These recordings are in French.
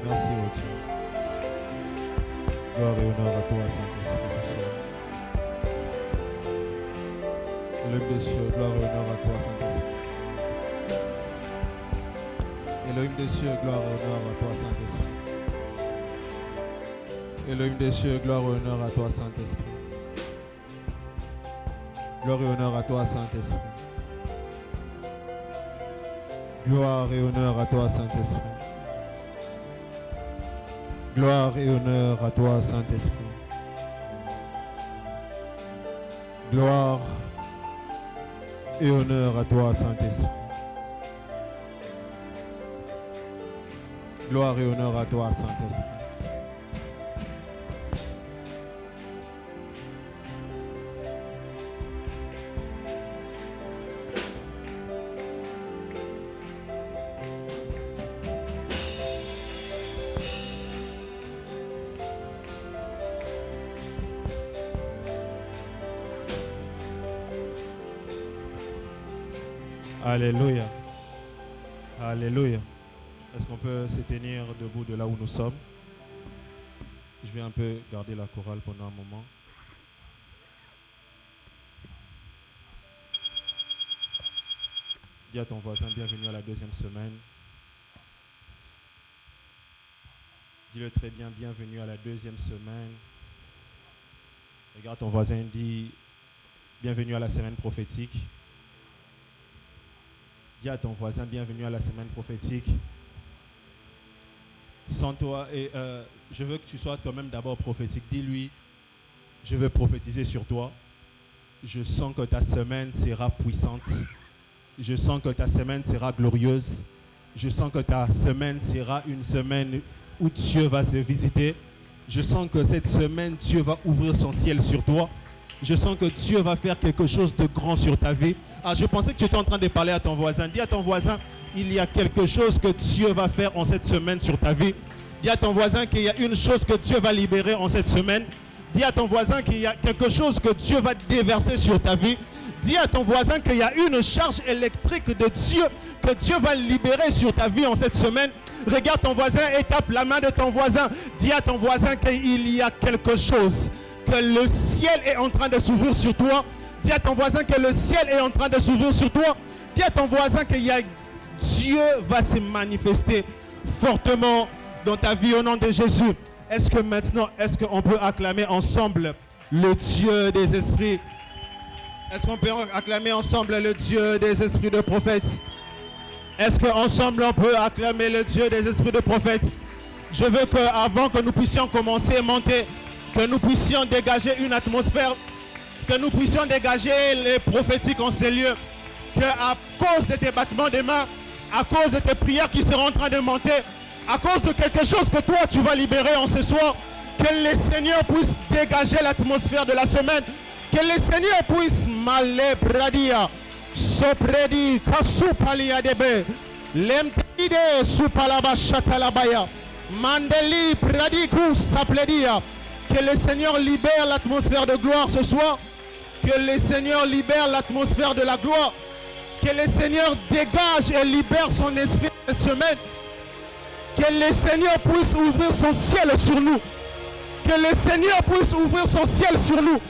Merci, oh Dieu. Gloire et honneur à toi, Saint-Esprit, ce soir. Elohim des cieux, gloire et honneur à toi, Saint-Esprit. Elohim des cieux, gloire et honneur à toi, Saint-Esprit. Elohim des cieux, gloire et honneur à toi, Saint-Esprit. Gloire et honneur à toi, Saint-Esprit. Gloire et honneur à toi, Saint-Esprit. Gloire et honneur à toi, Saint-Esprit. Gloire et honneur à toi, Saint-Esprit. Gloire et honneur à toi, Saint-Esprit. Alléluia. Alléluia. Est-ce qu'on peut se tenir debout de là où nous sommes? Je vais un peu garder la chorale pendant un moment. Dis à ton voisin, bienvenue à la deuxième semaine. Dis-le très bien, bienvenue à la deuxième semaine. Regarde ton voisin, dis, bienvenue à la semaine prophétique. Dis à ton voisin, bienvenue à la semaine prophétique. Sans toi, et je veux que tu sois toi-même d'abord prophétique. Dis-lui, je veux prophétiser sur toi. Je sens que ta semaine sera puissante. Je sens que ta semaine sera glorieuse. Je sens que ta semaine sera une semaine où Dieu va te visiter. Je sens que cette semaine, Dieu va ouvrir son ciel sur toi. Je sens que Dieu va faire quelque chose de grand sur ta vie. Ah, je pensais que tu étais en train de parler à ton voisin. Dis à ton voisin, il y a quelque chose que Dieu va faire en cette semaine sur ta vie. Dis à ton voisin qu'il y a une chose que Dieu va libérer en cette semaine. Dis à ton voisin qu'il y a quelque chose que Dieu va déverser sur ta vie. Dis à ton voisin qu'il y a une charge électrique de Dieu que Dieu va libérer sur ta vie en cette semaine. Regarde ton voisin et tape la main de ton voisin. Dis à ton voisin qu'il y a quelque chose, que le ciel est en train de s'ouvrir sur toi. Dis à ton voisin que le ciel est en train de s'ouvrir sur toi. Dis à ton voisin que Dieu va se manifester fortement dans ta vie au nom de Jésus. Est-ce que maintenant, est-ce qu'on peut acclamer ensemble le Dieu des esprits? Est-ce qu'on peut acclamer ensemble le Dieu des esprits de prophètes? Est-ce qu'ensemble on peut acclamer le Dieu des esprits de prophètes? Je veux qu'avant que nous puissions commencer à monter, que nous puissions dégager une atmosphère, que nous puissions dégager les prophétiques en ces lieux, qu'à cause de tes battements de mains, à cause de tes prières qui seront en train de monter, à cause de quelque chose que toi tu vas libérer en ce soir, que les Seigneurs puissent dégager l'atmosphère de la semaine, que les Seigneurs puissent m'aller bradia, sopredi, kasupalia debe, lemtide supalaba chatalabaya, mandeli pradiku sapledia. Que le Seigneur libère l'atmosphère de gloire ce soir. Que le Seigneur libère l'atmosphère de la gloire. Que le Seigneur dégage et libère son esprit cette semaine. Que le Seigneur puisse ouvrir son ciel sur nous. Que le Seigneur puisse ouvrir son ciel sur nous.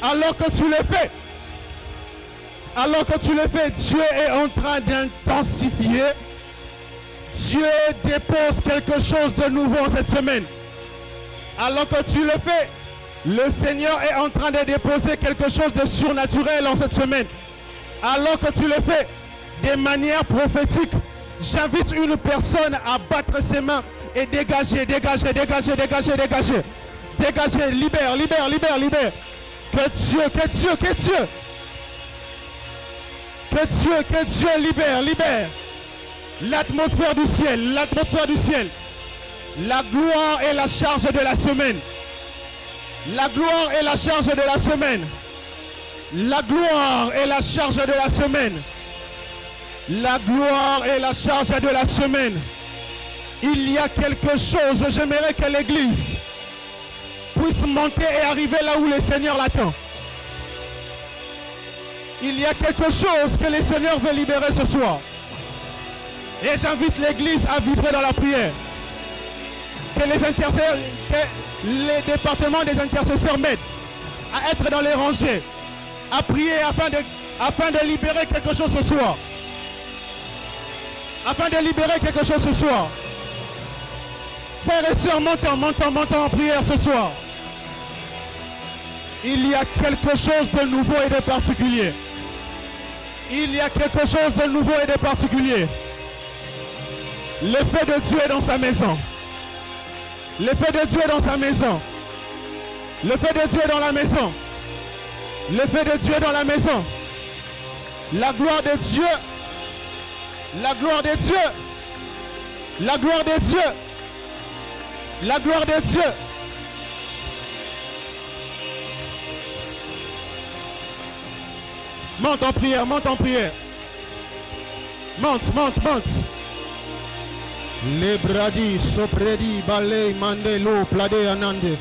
Alors que tu le fais. Alors que tu le fais, Dieu est en train d'intensifier. Dieu dépose quelque chose de nouveau en cette semaine. Alors que tu le fais, le Seigneur est en train de déposer quelque chose de surnaturel en cette semaine. Alors que tu le fais de manière prophétique, j'invite une personne à battre ses mains et dégager, dégager, dégager, dégager, dégager. Dégager, libère, libère, libère, libère. Que Dieu, que Dieu, que Dieu. Que Dieu, que Dieu libère, libère. L'atmosphère du ciel, l'atmosphère du ciel. La gloire et la charge de la semaine. La gloire et la charge de la semaine. La gloire et la charge de la semaine. La gloire et la charge de la semaine. Il y a quelque chose, j'aimerais que l'Église puisse monter et arriver là où le Seigneur l'attend. Il y a quelque chose que le Seigneur veut libérer ce soir. Et j'invite l'Église à vibrer dans la prière. que les départements des intercesseurs m'aident à être dans les rangées, à prier afin de libérer quelque chose ce soir. Afin de libérer quelque chose ce soir. Frères et sœurs, montons en prière ce soir. Il y a quelque chose de nouveau et de particulier. Il y a quelque chose de nouveau et de particulier. L'effet de Dieu est dans sa maison. L'effet de Dieu est dans sa maison. L'effet de Dieu est dans la maison. L'effet de Dieu est dans la maison. La gloire de Dieu. La gloire de Dieu. La gloire de Dieu. La gloire de Dieu. Monte en prière, monte en prière. Monte, monte, monte. Le bradi, sopredi, balé, mandé, l'eau, pladé, anande.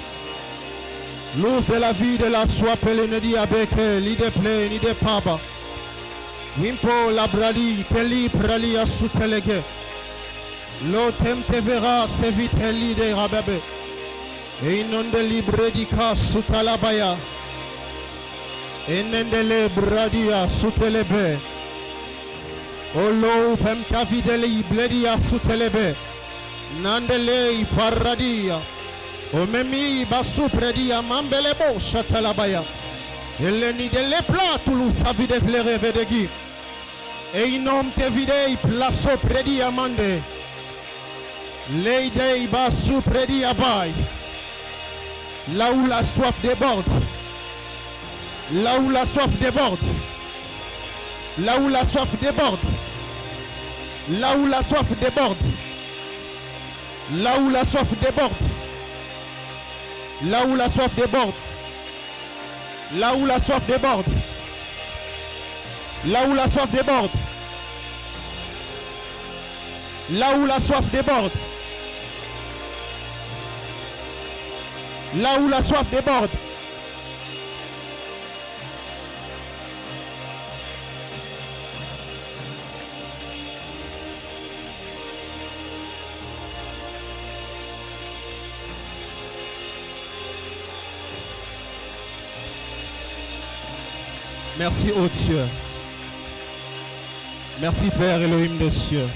L'eau de la vie, de la soie, pelenedi, avec l'idée pleine, l'idée paba. Wimpo, la bradi, keli, prali, asutelege. L'eau temte verra, se vite, l'idée rababe. Et inonde libre di cas, sutalabaya. Enendele bradia sutelebe. Olo pem kavideli bledia sutelebe. Nandele paradia. Omemi basu predia mambelebo chatalabaya. Eleni dele platulu savide flere vedegi. E inom te videi plaso predia mande. Leidei basu predia bay. Là où la soif déborde. Là où la soif déborde. Là où la soif déborde. Là où la soif déborde. Là où la soif déborde. Là où la soif déborde. Là où la soif déborde. Là où la soif déborde. Là où la soif déborde. Là où la soif déborde. Merci, ô Dieu. Merci, Père Elohim des cieux.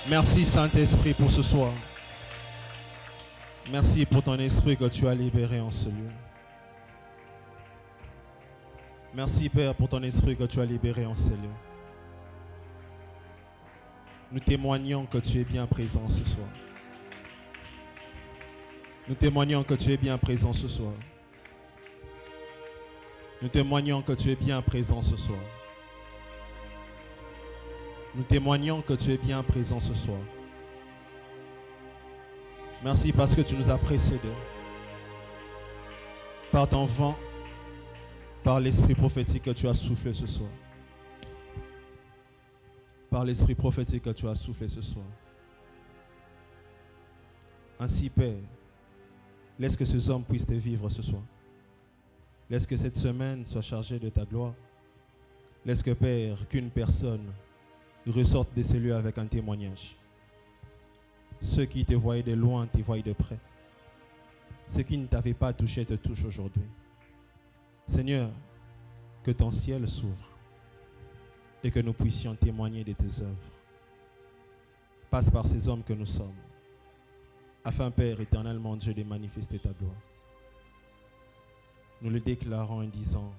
Merci, Saint-Esprit, pour ce soir. Merci pour ton esprit que tu as libéré en ce lieu. Merci, Père, pour ton esprit que tu as libéré en ce lieu. Nous témoignons que tu es bien présent ce soir. Nous témoignons que tu es bien présent ce soir. Nous témoignons que tu es bien présent ce soir. Nous témoignons que tu es bien présent ce soir. Merci parce que tu nous as précédés. Par ton vent, par l'esprit prophétique que tu as soufflé ce soir. Par l'esprit prophétique que tu as soufflé ce soir. Ainsi, Père, laisse que ces hommes puissent te vivre ce soir. Laisse que cette semaine soit chargée de ta gloire. Laisse que, Père, qu'une personne ressorte de ces lieux avec un témoignage. Ceux qui te voyaient de loin te voient de près. Ceux qui ne t'avaient pas touché te touchent aujourd'hui. Seigneur, que ton ciel s'ouvre et que nous puissions témoigner de tes œuvres. Passe par ces hommes que nous sommes, afin, Père éternel, mon Dieu, de manifester ta gloire. Nous le déclarons en disant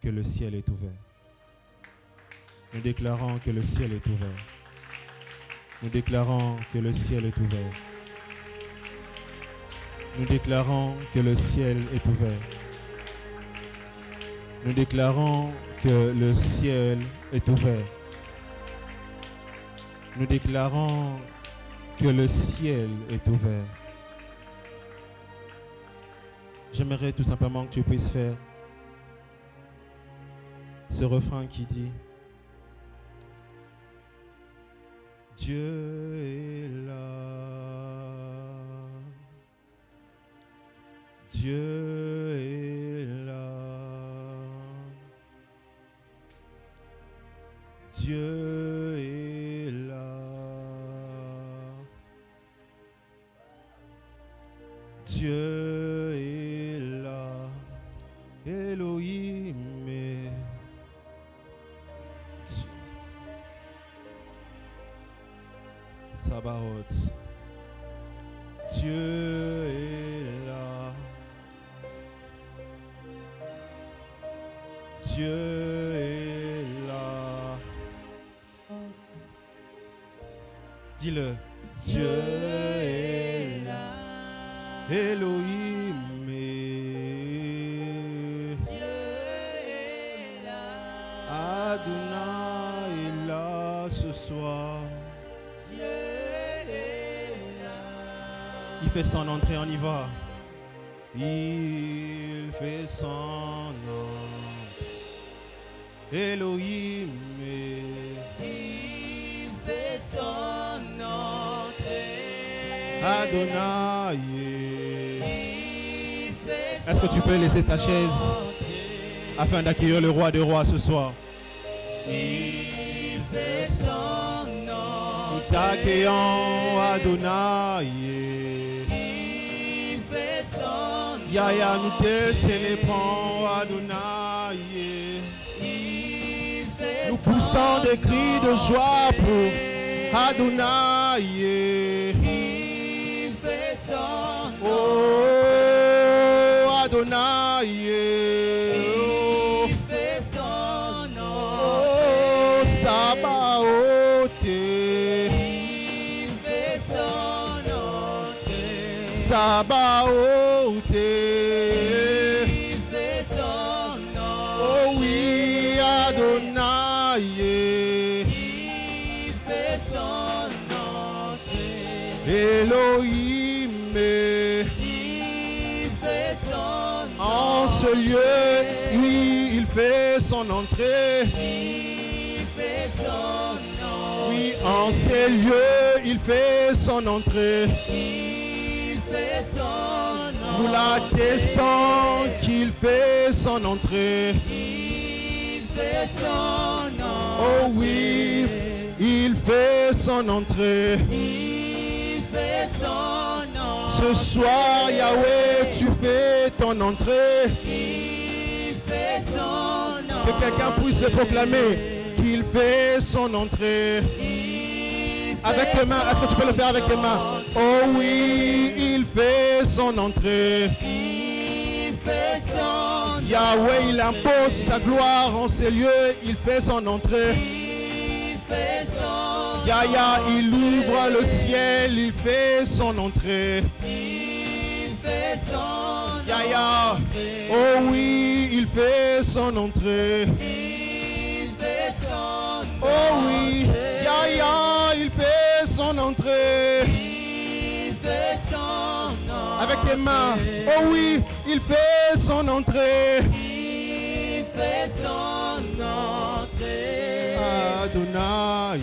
que le ciel est ouvert. Nous déclarons que le ciel est ouvert. Nous déclarons que le ciel est ouvert. Nous déclarons que le ciel est ouvert. Nous déclarons que le ciel est ouvert. Nous déclarons que le ciel est ouvert. J'aimerais tout simplement que tu puisses faire ce refrain qui dit: Dieu est là. Dieu est là. Dieu est là. Dieu est là, Elohim est Dieu. Sabaoth. Dieu est là. Dieu est là. Dis-le. Dieu est là. Elohim est. Dieu est là. Adonai est là ce soir. Dieu est là. Il fait son entrée, on y va. Il fait son entrée. Elohim est. Il fait son entrée. Adonai est. Il fait Est-ce que tu peux laisser ta chaise entrée. afin d'accueillir le roi des rois ce soir? Il fait son Nous entrée. t'accueillons, Adonai. Il fait son Yaya, nous te célébrons, Adonai. Il fait Nous son poussons des cris de joie pour Adonai. Il fait son Oh, Adonai. Il fait son Oh, Sabaoth. Il fait son entrée. Sabaoth. Il fait son Oh oui, Adonai. Il fait son entrée. Elohim. Il fait son En ce lieu, oui, il fait son entrée. Il fait son Oui, en ces lieux, il fait son entrée. Il fait son Nous l'attestons qu'il fait son entrée. Il fait son Oh oui, il fait son entrée. Il fait son Ce soir, Yahweh, tu fais ton entrée. Il fait son Que quelqu'un puisse le proclamer qu'il fait son entrée. Avec tes mains, est-ce que tu peux le faire avec tes mains? Oh oui, il fait son entrée. Il fait son Yahweh, il impose sa gloire en ces lieux, il fait son entrée. Il fait son Yahya, il ouvre le ciel, il fait son entrée. Il fait son Yahya, oh oui, il fait son entrée. Il fait son Oh oui, Yahya, il fait son entrée. Il fait son Avec tes mains, oh oui, il fait son entrée. Il fait son entrée. Adonai.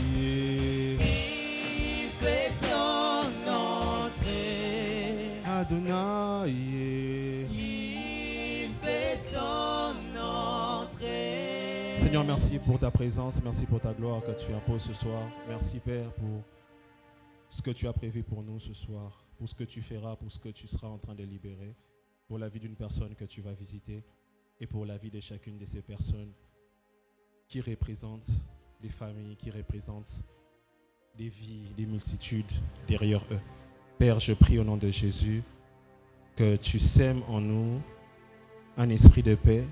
Il fait son entrée. Adonai. Il fait son entrée. Seigneur, merci pour ta présence, merci pour ta gloire que tu imposes ce soir. Merci Père pour ce que tu as prévu pour nous ce soir, pour ce que tu feras, pour ce que tu seras en train de libérer, pour la vie d'une personne que tu vas visiter et pour la vie de chacune de ces personnes qui représentent des familles, qui représentent des vies, des multitudes derrière eux. Père, je prie au nom de Jésus que tu sèmes en nous un esprit de paix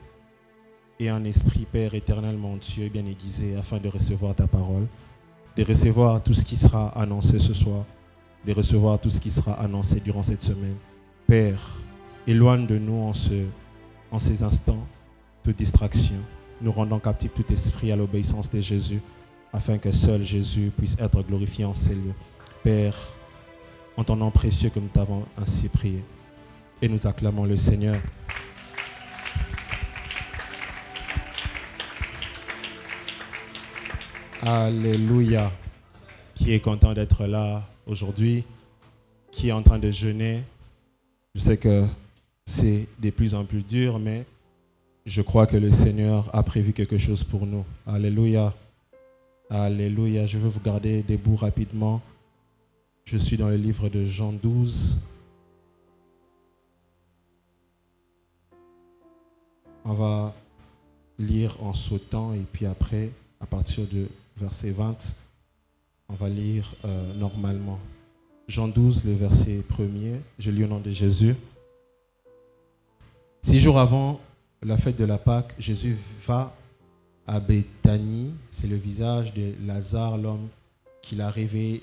et un esprit, Père éternel, mon Dieu, bien aiguisé, afin de recevoir ta parole, de recevoir tout ce qui sera annoncé ce soir, de recevoir tout ce qui sera annoncé durant cette semaine. Père, éloigne de nous en ces instants toute distraction. Nous rendons captif tout esprit à l'obéissance de Jésus, afin que seul Jésus puisse être glorifié en ces lieux. Père, en ton nom précieux que nous t'avons ainsi prié, et nous acclamons le Seigneur. Alléluia. Qui est content d'être là aujourd'hui, qui est en train de jeûner. Je sais que c'est de plus en plus dur, mais je crois que le Seigneur a prévu quelque chose pour nous. Alléluia. Alléluia. Je veux vous garder debout rapidement. Je suis dans le livre de Jean 12. On va lire en sautant et puis après, à partir de verset 20, on va lire normalement. Jean 12, le verset 1er, je lis au nom de Jésus. 6 jours avant la fête de la Pâque, Jésus va à Béthanie. C'est le visage de Lazare, l'homme qu'il a réveillé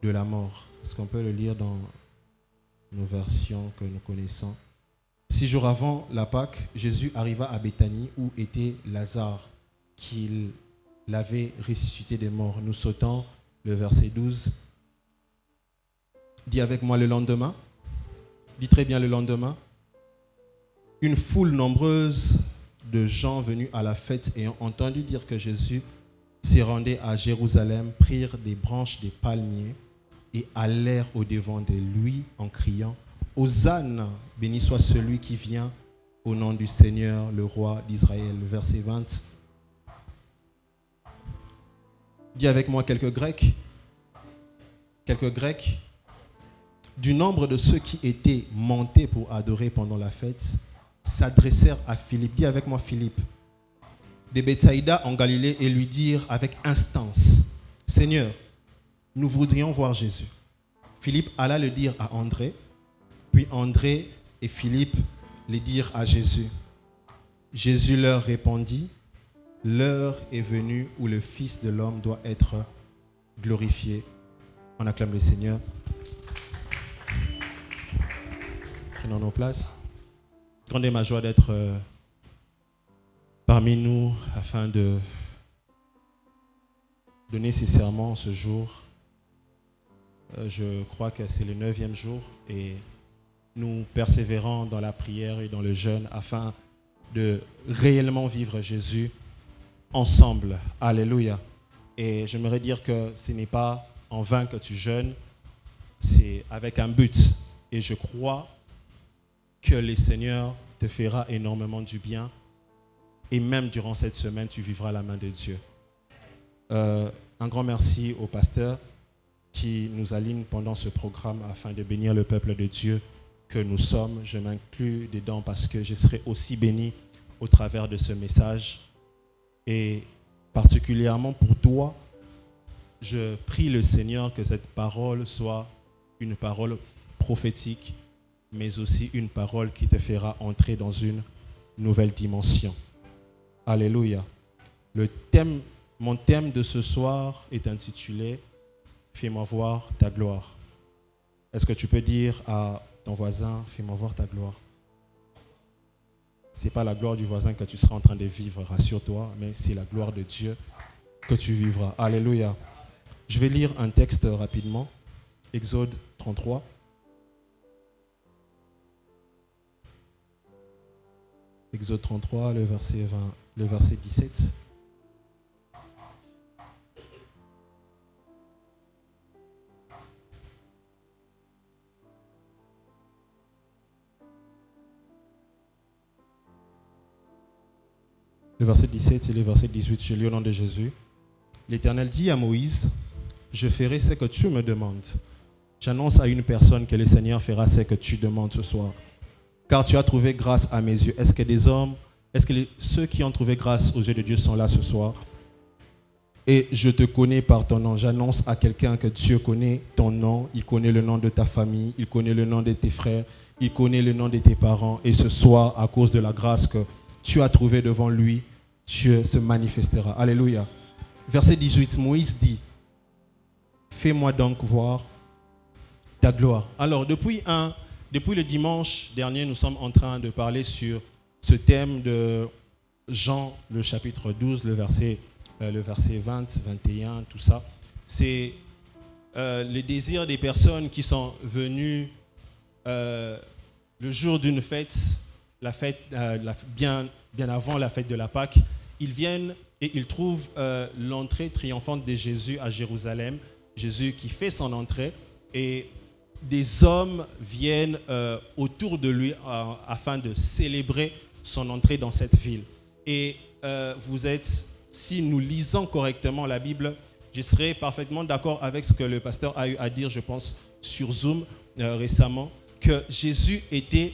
de la mort. Est-ce qu'on peut le lire dans nos versions que nous connaissons? 6 jours avant la Pâque, Jésus arriva à Béthanie où était Lazare, qu'il l'avait ressuscité des morts. Nous sautons le verset 12. Dis avec moi le lendemain. Dis très bien le lendemain. Une foule nombreuse de gens venus à la fête ayant entendu dire que Jésus s'y rendait à Jérusalem prirent des branches des palmiers et allèrent au-devant de lui en criant « Hosanna, béni soit celui qui vient au nom du Seigneur, le roi d'Israël. » Verset 20. Dis avec moi quelques Grecs. Quelques Grecs. Du nombre de ceux qui étaient montés pour adorer pendant la fête, s'adressèrent à Philippe. Dis avec moi Philippe. De Bethsaïda en Galilée et lui dirent avec instance, « Seigneur, nous voudrions voir Jésus. » Philippe alla le dire à André, puis André et Philippe le dirent à Jésus. Jésus leur répondit, « L'heure est venue où le Fils de l'homme doit être glorifié. » On acclame le Seigneur. Prenons nos places. Grande est ma joie d'être parmi nous afin de donner ces serments ce jour. Je crois que c'est le 9e jour et nous persévérons dans la prière et dans le jeûne afin de réellement vivre Jésus ensemble. Alléluia. Et j'aimerais dire que ce n'est pas en vain que tu jeûnes, c'est avec un but. Et je crois que le Seigneur te fera énormément du bien et même durant cette semaine, tu vivras la main de Dieu. Un grand merci au pasteur qui nous aligne pendant ce programme afin de bénir le peuple de Dieu que nous sommes. Je m'inclus dedans parce que je serai aussi béni au travers de ce message. Et particulièrement pour toi, je prie le Seigneur que cette parole soit une parole prophétique, mais aussi une parole qui te fera entrer dans une nouvelle dimension. Alléluia. Mon thème de ce soir est intitulé « Fais-moi voir ta gloire ». Est-ce que tu peux dire à ton voisin « Fais-moi voir ta gloire ». Ce n'est pas la gloire du voisin que tu seras en train de vivre, rassure-toi, mais c'est la gloire de Dieu que tu vivras. Alléluia. Je vais lire un texte rapidement. Exode 33. Exode 33, le verset 17. Le verset 17 et le verset 18, je lis au nom de Jésus. L'Éternel dit à Moïse, « Je ferai ce que tu me demandes. J'annonce à une personne que le Seigneur fera ce que tu demandes ce soir. Car tu as trouvé grâce à mes yeux. » Est-ce que ceux qui ont trouvé grâce aux yeux de Dieu sont là ce soir? Et je te connais par ton nom. J'annonce à quelqu'un que Dieu connaît ton nom. Il connaît le nom de ta famille. Il connaît le nom de tes frères. Il connaît le nom de tes parents. Et ce soir, à cause de la grâce que tu as trouvée devant lui, Dieu se manifestera. Alléluia. Verset 18, Moïse dit, « Fais-moi donc voir ta gloire. » Alors, depuis le dimanche dernier, nous sommes en train de parler sur ce thème de Jean, le chapitre 12, le verset 20, 21, tout ça. C'est le désir des personnes qui sont venues le jour d'une fête, bien avant la fête de la Pâque. Ils viennent et ils trouvent l'entrée triomphante de Jésus à Jérusalem. Jésus qui fait son entrée et des hommes viennent autour de lui afin de célébrer son entrée dans cette ville. Et si nous lisons correctement la Bible, je serai parfaitement d'accord avec ce que le pasteur a eu à dire, je pense, sur Zoom récemment, que Jésus était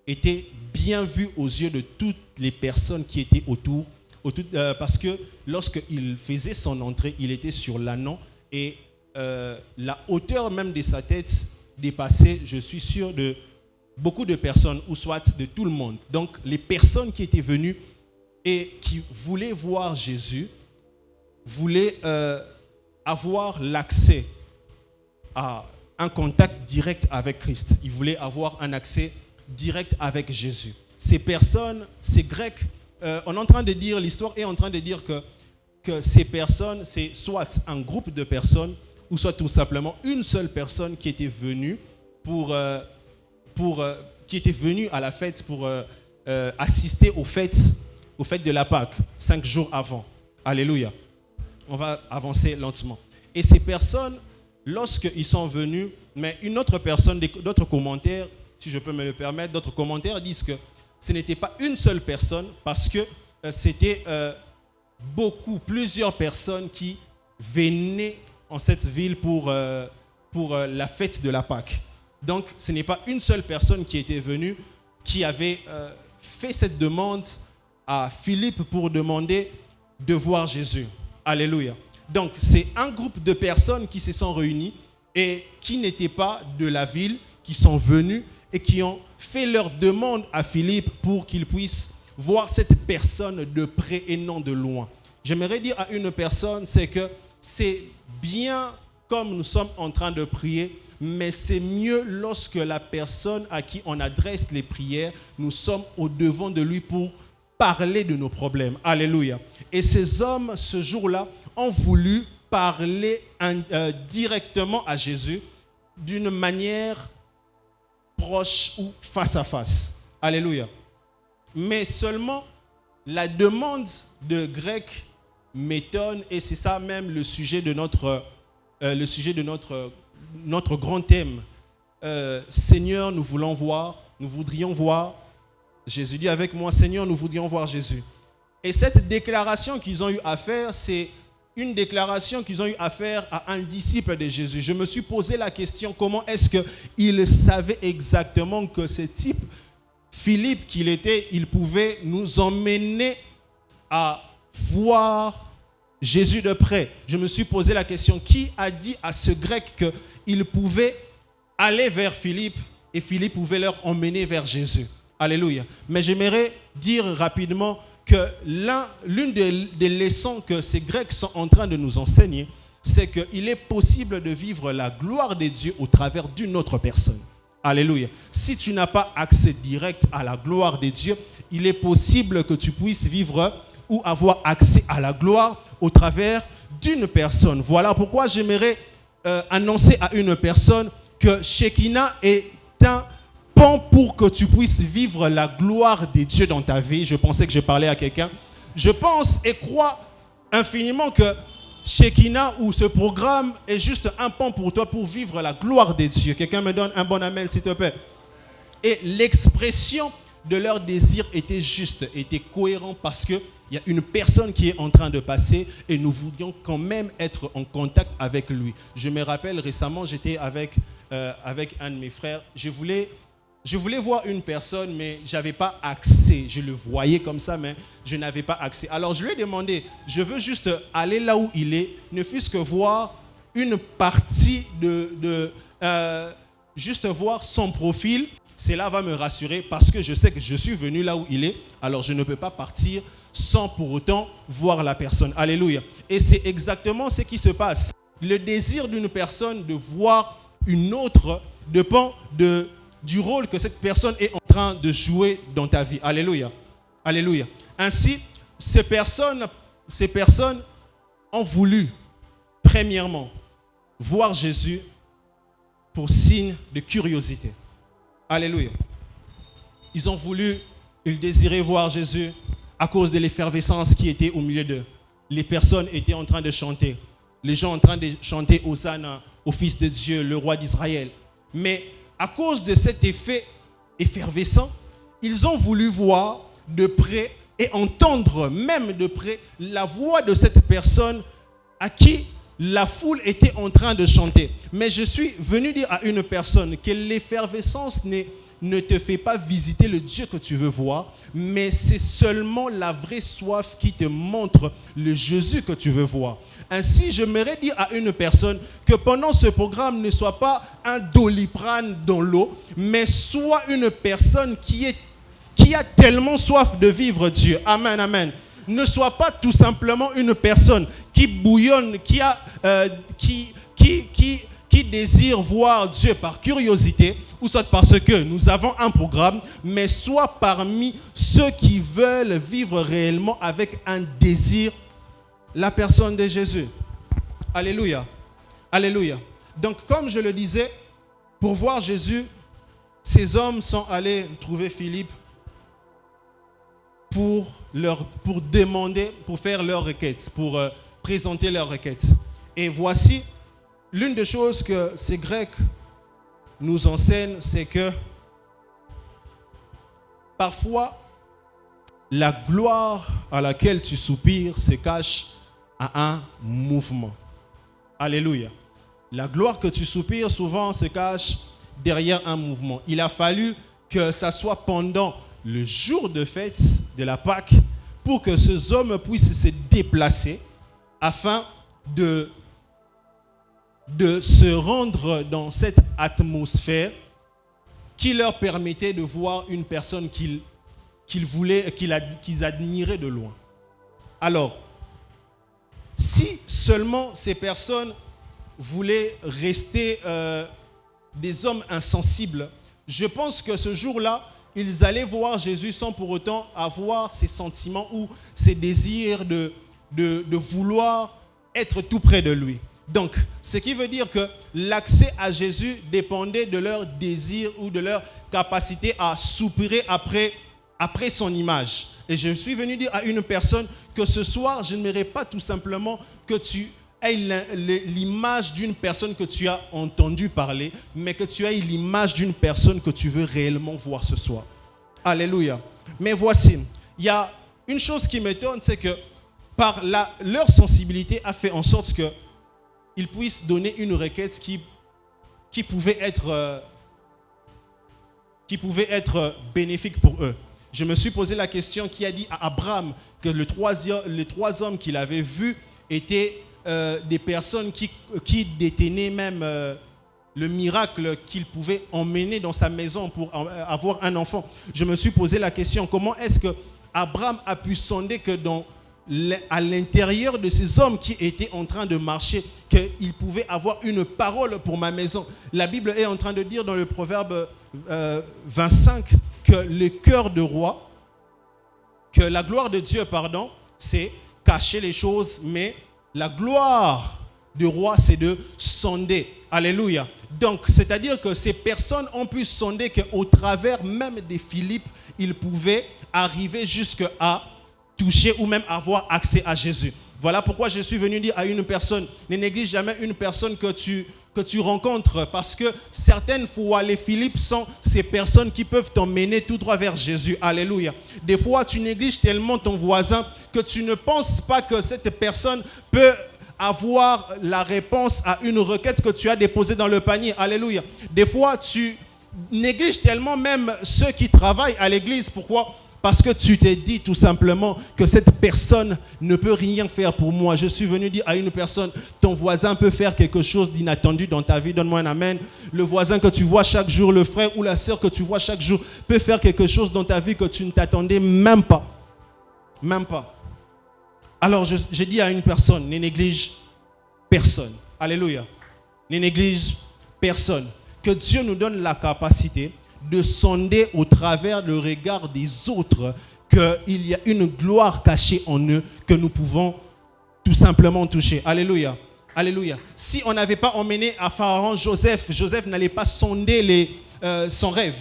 était bien vu aux yeux de toutes les personnes qui étaient autour, parce que lorsqu'il faisait son entrée, il était sur l'ânon et la hauteur même de sa tête dépassait, je suis sûr, de beaucoup de personnes, ou soit de tout le monde. Donc les personnes qui étaient venues et qui voulaient voir Jésus voulaient avoir l'accès à un contact direct avec Christ. Ils voulaient avoir un accès direct avec Jésus. Ces personnes, ces Grecs, on est en train de dire, l'histoire est en train de dire que ces personnes, c'est soit un groupe de personnes, ou soit tout simplement une seule personne qui était venue qui était venue à la fête pour assister aux fêtes de la Pâque, 5 jours avant. Alléluia. On va avancer lentement. Et ces personnes, lorsqu'ils sont venus, mais une autre personne, d'autres commentaires, si je peux me le permettre, d'autres commentaires disent que ce n'était pas une seule personne parce que c'était plusieurs personnes qui venaient en cette ville pour la fête de la Pâque. Donc, ce n'est pas une seule personne qui était venue, qui avait fait cette demande à Philippe pour demander de voir Jésus. Alléluia. Donc, c'est un groupe de personnes qui se sont réunies et qui n'étaient pas de la ville, qui sont venus et qui ont fait leur demande à Philippe pour qu'il puisse voir cette personne de près et non de loin. J'aimerais dire à une personne, c'est que c'est bien comme nous sommes en train de prier, mais c'est mieux lorsque la personne à qui on adresse les prières, nous sommes au-devant de lui pour parler de nos problèmes. Alléluia. Et ces hommes, ce jour-là, ont voulu parler directement à Jésus d'une manière proche ou face à face. Alléluia. Mais seulement, la demande de grec m'étonne et c'est ça même le sujet de notre grand thème. Seigneur, nous voudrions voir. Jésus dit avec moi, Seigneur, nous voudrions voir Jésus. Et cette déclaration qu'ils ont eu à faire, c'est une déclaration qu'ils ont eu à faire à un disciple de Jésus. Je me suis posé la question, comment est-ce qu'il savait exactement que ce type, Philippe qu'il était, il pouvait nous emmener à voir Jésus de près. Je me suis posé la question, qui a dit à ce grec qu'il pouvait aller vers Philippe et Philippe pouvait leur emmener vers Jésus? Alléluia. Mais j'aimerais dire rapidement que l'une des leçons que ces Grecs sont en train de nous enseigner, c'est qu'il est possible de vivre la gloire de Dieu au travers d'une autre personne. Alléluia. Si tu n'as pas accès direct à la gloire de Dieu, il est possible que tu puisses vivre ou avoir accès à la gloire au travers d'une personne. Voilà pourquoi j'aimerais annoncer à une personne que Shekinah est un pont pour que tu puisses vivre la gloire de Dieu dans ta vie. Je pensais que je parlais à quelqu'un. Je pense et crois infiniment que Shekinah ou ce programme est juste un pont pour toi pour vivre la gloire de Dieu. Quelqu'un me donne un bon amen s'il te plaît. Et l'expression de leur désir était juste, était cohérent parce qu'il y a une personne qui est en train de passer et nous voulions quand même être en contact avec lui. Je me rappelle récemment, j'étais avec un de mes frères. Je voulais voir une personne, mais je n'avais pas accès. Je le voyais comme ça, mais je n'avais pas accès. Alors je lui ai demandé, je veux juste aller là où il est, ne fût-ce que voir une partie juste voir son profil. Cela va me rassurer parce que je sais que je suis venu là où il est. Alors je ne peux pas partir sans pour autant voir la personne. Alléluia. Et c'est exactement ce qui se passe. Le désir d'une personne de voir une autre dépend du rôle que cette personne est en train de jouer dans ta vie. Alléluia. Alléluia. Ainsi, ces personnes ont voulu, premièrement, voir Jésus pour signe de curiosité. Alléluia. Ils désiraient voir Jésus à cause de l'effervescence qui était au milieu d'eux. Les personnes étaient en train de chanter. Les gens en train de chanter Hosanna au Fils de Dieu, le roi d'Israël. Mais à cause de cet effet effervescent, ils ont voulu voir de près et entendre même de près la voix de cette personne à qui la foule était en train de chanter. Mais je suis venu dire à une personne que l'effervescence ne te fait pas visiter le Dieu que tu veux voir, mais c'est seulement la vraie soif qui te montre le Jésus que tu veux voir. Ainsi, j'aimerais dire à une personne que pendant ce programme ne soit pas un Doliprane dans l'eau, mais soit une personne qui a tellement soif de vivre Dieu. Amen, amen. Ne sois pas tout simplement une personne qui bouillonne, qui désire voir Dieu par curiosité, ou soit parce que nous avons un programme, mais sois parmi ceux qui veulent vivre réellement avec un désir la personne de Jésus. Alléluia. Alléluia. Donc, comme je le disais, pour voir Jésus, ces hommes sont allés trouver Philippe pour demander, pour faire leur requête, pour présenter leur requête. Et voici l'une des choses que ces Grecs nous enseignent, c'est que parfois, la gloire à laquelle tu soupires se cache à un mouvement. Alléluia. La gloire que tu soupires souvent se cache derrière un mouvement. Il a fallu que ça soit pendant le jour de fête de la Pâque pour que ces hommes puissent se déplacer afin de se rendre dans cette atmosphère qui leur permettait de voir une personne qu'ils admiraient de loin. Alors, si seulement ces personnes voulaient rester des hommes insensibles, je pense que ce jour-là, ils allaient voir Jésus sans pour autant avoir ces sentiments ou ces désirs de vouloir être tout près de lui. Donc, ce qui veut dire que l'accès à Jésus dépendait de leur désir ou de leur capacité à soupirer après son image. Et je suis venu dire à une personne que ce soir, je n'aimerais pas tout simplement que tu aies l'image d'une personne que tu as entendu parler, mais que tu aies l'image d'une personne que tu veux réellement voir ce soir. Alléluia. Mais voici, il y a une chose qui m'étonne, c'est que par leur sensibilité a fait en sorte qu'ils puissent donner une requête qui pouvait être bénéfique pour eux. Je me suis posé la question qui a dit à Abraham que les trois hommes qu'il avait vus étaient des personnes qui détenaient même le miracle qu'il pouvait emmener dans sa maison pour avoir un enfant. Je me suis posé la question, comment est-ce que Abraham a pu sonder que à l'intérieur de ces hommes qui étaient en train de marcher, qu'il pouvait avoir une parole pour ma maison. La Bible est en train de dire dans le Proverbe 25 que le cœur de roi, que la gloire de Dieu, c'est cacher les choses, mais la gloire du roi, c'est de sonder. Alléluia. Donc, c'est-à-dire que ces personnes ont pu sonder qu'au travers même des Philippe, ils pouvaient arriver jusqu'à toucher ou même avoir accès à Jésus. Voilà pourquoi je suis venu dire à une personne, ne néglige jamais une personne que tu rencontres, parce que certaines fois, les Philippe sont ces personnes qui peuvent t'emmener tout droit vers Jésus. Alléluia. Des fois, tu négliges tellement ton voisin que tu ne penses pas que cette personne peut avoir la réponse à une requête que tu as déposée dans le panier. Alléluia. Des fois, tu négliges tellement même ceux qui travaillent à l'église. Pourquoi ? Parce que tu t'es dit tout simplement que cette personne ne peut rien faire pour moi. Je suis venu dire à une personne, ton voisin peut faire quelque chose d'inattendu dans ta vie. Donne-moi un amen. Le voisin que tu vois chaque jour, le frère ou la sœur que tu vois chaque jour peut faire quelque chose dans ta vie que tu ne t'attendais même pas. Même pas. Alors je dis à une personne, ne néglige personne. Alléluia. Ne néglige personne. Que Dieu nous donne la capacité de sonder au travers le regard des autres qu'il y a une gloire cachée en eux que nous pouvons tout simplement toucher. Alléluia. Alléluia. Si on n'avait pas emmené à Pharaon Joseph n'allait pas sonder son rêve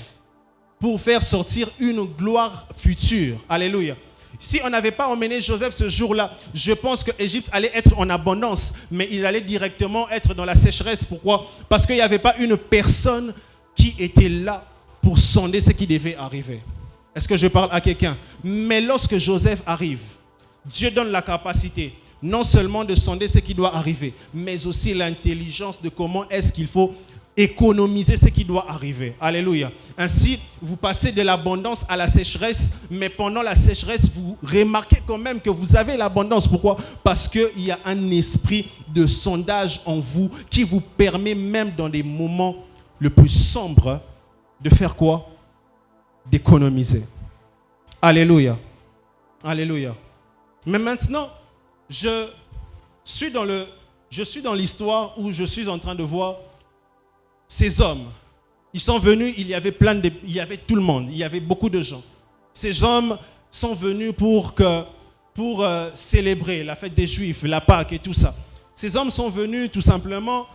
pour faire sortir une gloire future. Alléluia. Si on n'avait pas emmené Joseph ce jour-là, je pense que l'Égypte allait être en abondance, mais il allait directement être dans la sécheresse. Pourquoi ? Parce qu'il n'y avait pas une personne qui était là pour sonder ce qui devait arriver. Est-ce que je parle à quelqu'un ? Mais lorsque Joseph arrive, Dieu donne la capacité non seulement de sonder ce qui doit arriver, mais aussi l'intelligence de comment est-ce qu'il faut économiser ce qui doit arriver. Alléluia. Ainsi, vous passez de l'abondance à la sécheresse, mais pendant la sécheresse, vous remarquez quand même que vous avez l'abondance. Pourquoi? Parce qu'il y a un esprit de sondage en vous qui vous permet même dans des moments les plus sombres de faire quoi? D'économiser. Alléluia. Alléluia. Mais maintenant, je suis dans l'histoire où je suis en train de voir ces hommes. Ils sont venus, il y avait tout le monde, il y avait beaucoup de gens. Ces hommes sont venus pour célébrer la fête des Juifs, la Pâque et tout ça. Ces hommes sont venus tout simplement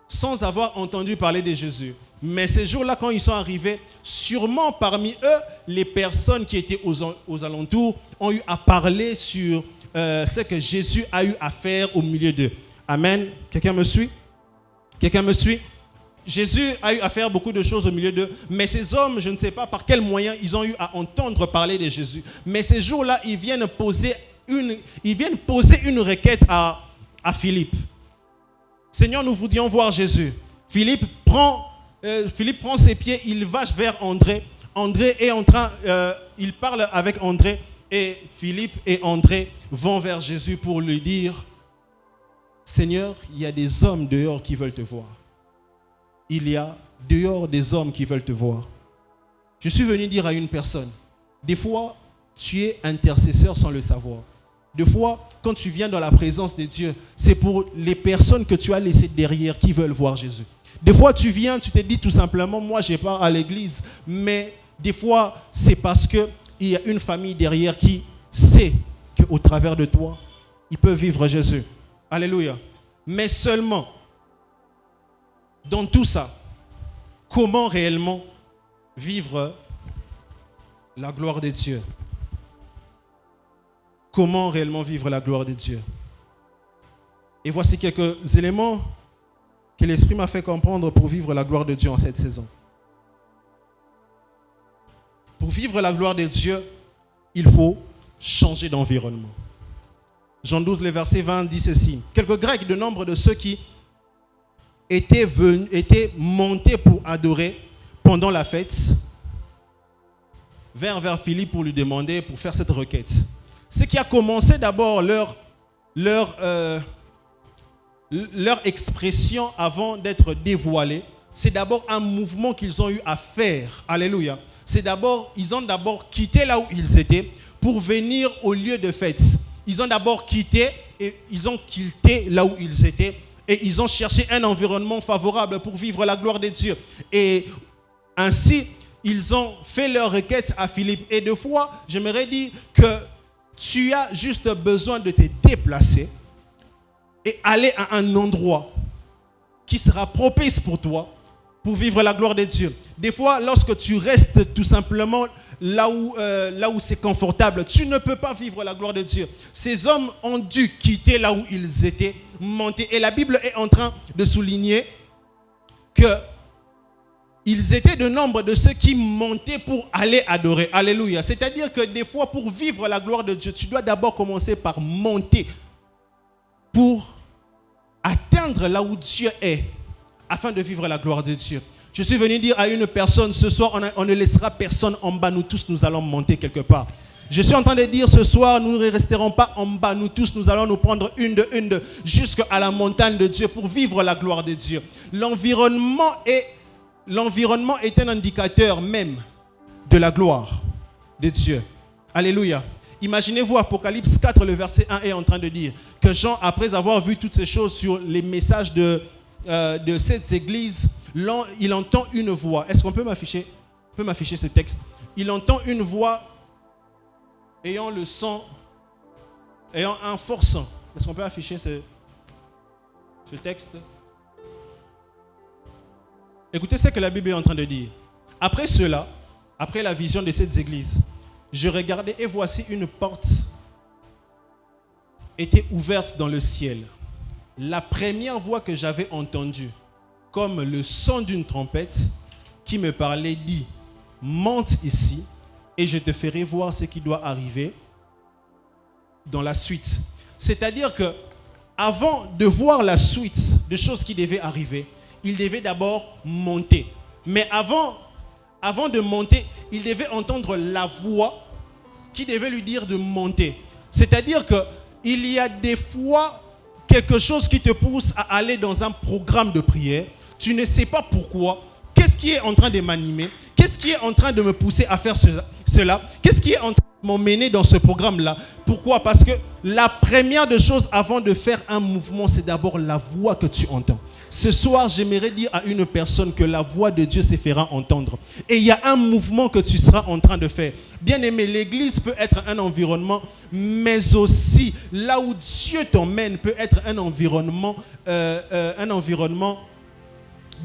sans avoir entendu parler de Jésus. Mais ces jours-là, quand ils sont arrivés, sûrement parmi eux, les personnes qui étaient aux alentours ont eu à parler sur ce que Jésus a eu à faire au milieu d'eux. Amen. Quelqu'un me suit? Quelqu'un me suit? Jésus a eu à faire beaucoup de choses au milieu d'eux, mais ces hommes, je ne sais pas par quels moyens ils ont eu à entendre parler de Jésus. Mais ces jours-là, ils viennent poser une requête à Philippe. Seigneur, nous voudrions voir Jésus. Philippe prend ses pieds, il va vers André. André est en train, il parle avec André, et Philippe et André vont vers Jésus pour lui dire, Seigneur, il y a des hommes dehors qui veulent te voir. Il y a dehors des hommes qui veulent te voir. Je suis venu dire à une personne, des fois, tu es intercesseur sans le savoir. Des fois, quand tu viens dans la présence de Dieu, c'est pour les personnes que tu as laissées derrière qui veulent voir Jésus. Des fois, tu viens, tu te dis tout simplement, moi, je pars à l'église. Mais des fois, c'est parce qu'il y a une famille derrière qui sait qu'au travers de toi, ils peuvent vivre Jésus. Alléluia. Mais seulement, dans tout ça, comment réellement vivre la gloire de Dieu? Comment réellement vivre la gloire de Dieu? Et voici quelques éléments que l'Esprit m'a fait comprendre pour vivre la gloire de Dieu en cette saison. Pour vivre la gloire de Dieu, il faut changer d'environnement. Jean 12, le verset 20 dit ceci. Quelques Grecs de nombre de ceux qui étaient montés pour adorer pendant la fête vers Philippe pour lui demander, pour faire cette requête. Ce qui a commencé d'abord leur expression avant d'être dévoilée, c'est d'abord un mouvement qu'ils ont eu à faire. Alléluia. Ils ont d'abord quitté là où ils étaient pour venir au lieu de fête. Ils ont d'abord quitté là où ils étaient et ils ont cherché un environnement favorable pour vivre la gloire de Dieu. Et ainsi, ils ont fait leur requête à Philippe. Et des fois, j'aimerais dire que tu as juste besoin de te déplacer et aller à un endroit qui sera propice pour toi pour vivre la gloire de Dieu. Des fois, lorsque tu restes tout simplement là où c'est confortable, tu ne peux pas vivre la gloire de Dieu. Ces hommes ont dû quitter là où ils étaient, monter. Et la Bible est en train de souligner qu'ils étaient de nombre de ceux qui montaient pour aller adorer. Alléluia. C'est-à-dire que des fois, pour vivre la gloire de Dieu, tu dois d'abord commencer par monter pour atteindre là où Dieu est, afin de vivre la gloire de Dieu. Je suis venu dire à une personne, ce soir, on ne laissera personne en bas, nous tous, nous allons monter quelque part. Je suis en train de dire, ce soir, nous ne resterons pas en bas, nous tous, nous allons nous prendre une de, jusqu'à la montagne de Dieu pour vivre la gloire de Dieu. L'environnement est un indicateur même de la gloire de Dieu. Alléluia. Imaginez-vous, Apocalypse 4, le verset 1 est en train de dire que Jean, après avoir vu toutes ces choses sur les messages de cette église, il entend une voix. Est-ce qu'on peut m'afficher ce texte? Il entend une voix ayant un fort sang. Est-ce qu'on peut afficher ce texte? Écoutez ce que la Bible est en train de dire. Après cela, après la vision de cette église, je regardais et voici une porte était ouverte dans le ciel. La première voix que j'avais entendue, comme le son d'une trompette, qui me parlait, dit, monte ici et je te ferai voir ce qui doit arriver dans la suite. C'est-à-dire que avant de voir la suite des choses qui devaient arriver, il devait d'abord monter. Mais avant de monter, il devait entendre la voix qui devait lui dire de monter. C'est-à-dire qu'il y a des fois quelque chose qui te pousse à aller dans un programme de prière. Tu ne sais pas pourquoi. Qu'est-ce qui est en train de m'animer? Qu'est-ce qui est en train de me pousser à faire cela? Qu'est-ce qui est en train de m'emmener dans ce programme-là? Pourquoi? Parce que la première des choses avant de faire un mouvement, c'est d'abord la voix que tu entends. Ce soir, j'aimerais dire à une personne que la voix de Dieu se fera entendre. Et il y a un mouvement que tu seras en train de faire. Bien aimé, l'église peut être un environnement, mais aussi là où Dieu t'emmène peut être un environnement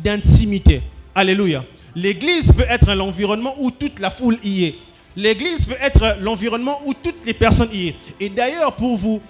d'intimité. Alléluia. L'église peut être l'environnement où toute la foule y est. L'église peut être l'environnement où toutes les personnes y est. Et d'ailleurs, pour vous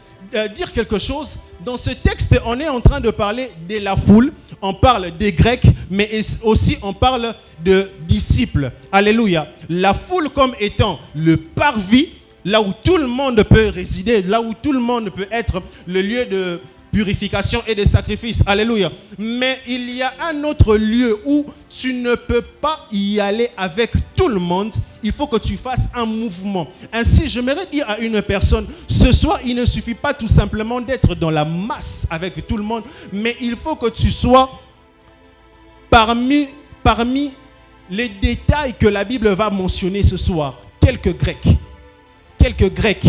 dire quelque chose, dans ce texte, on est en train de parler de la foule, on parle des Grecs, mais aussi on parle de disciples. Alléluia. La foule comme étant le parvis, là où tout le monde peut résider, là où tout le monde peut être le lieu de purification et de sacrifice. Alléluia. Mais il y a un autre lieu où tu ne peux pas y aller avec tout le monde. Il faut que tu fasses un mouvement. Ainsi, j'aimerais dire à une personne, ce soir, il ne suffit pas tout simplement d'être dans la masse avec tout le monde, mais il faut que tu sois parmi les détails que la Bible va mentionner ce soir. Quelques Grecs,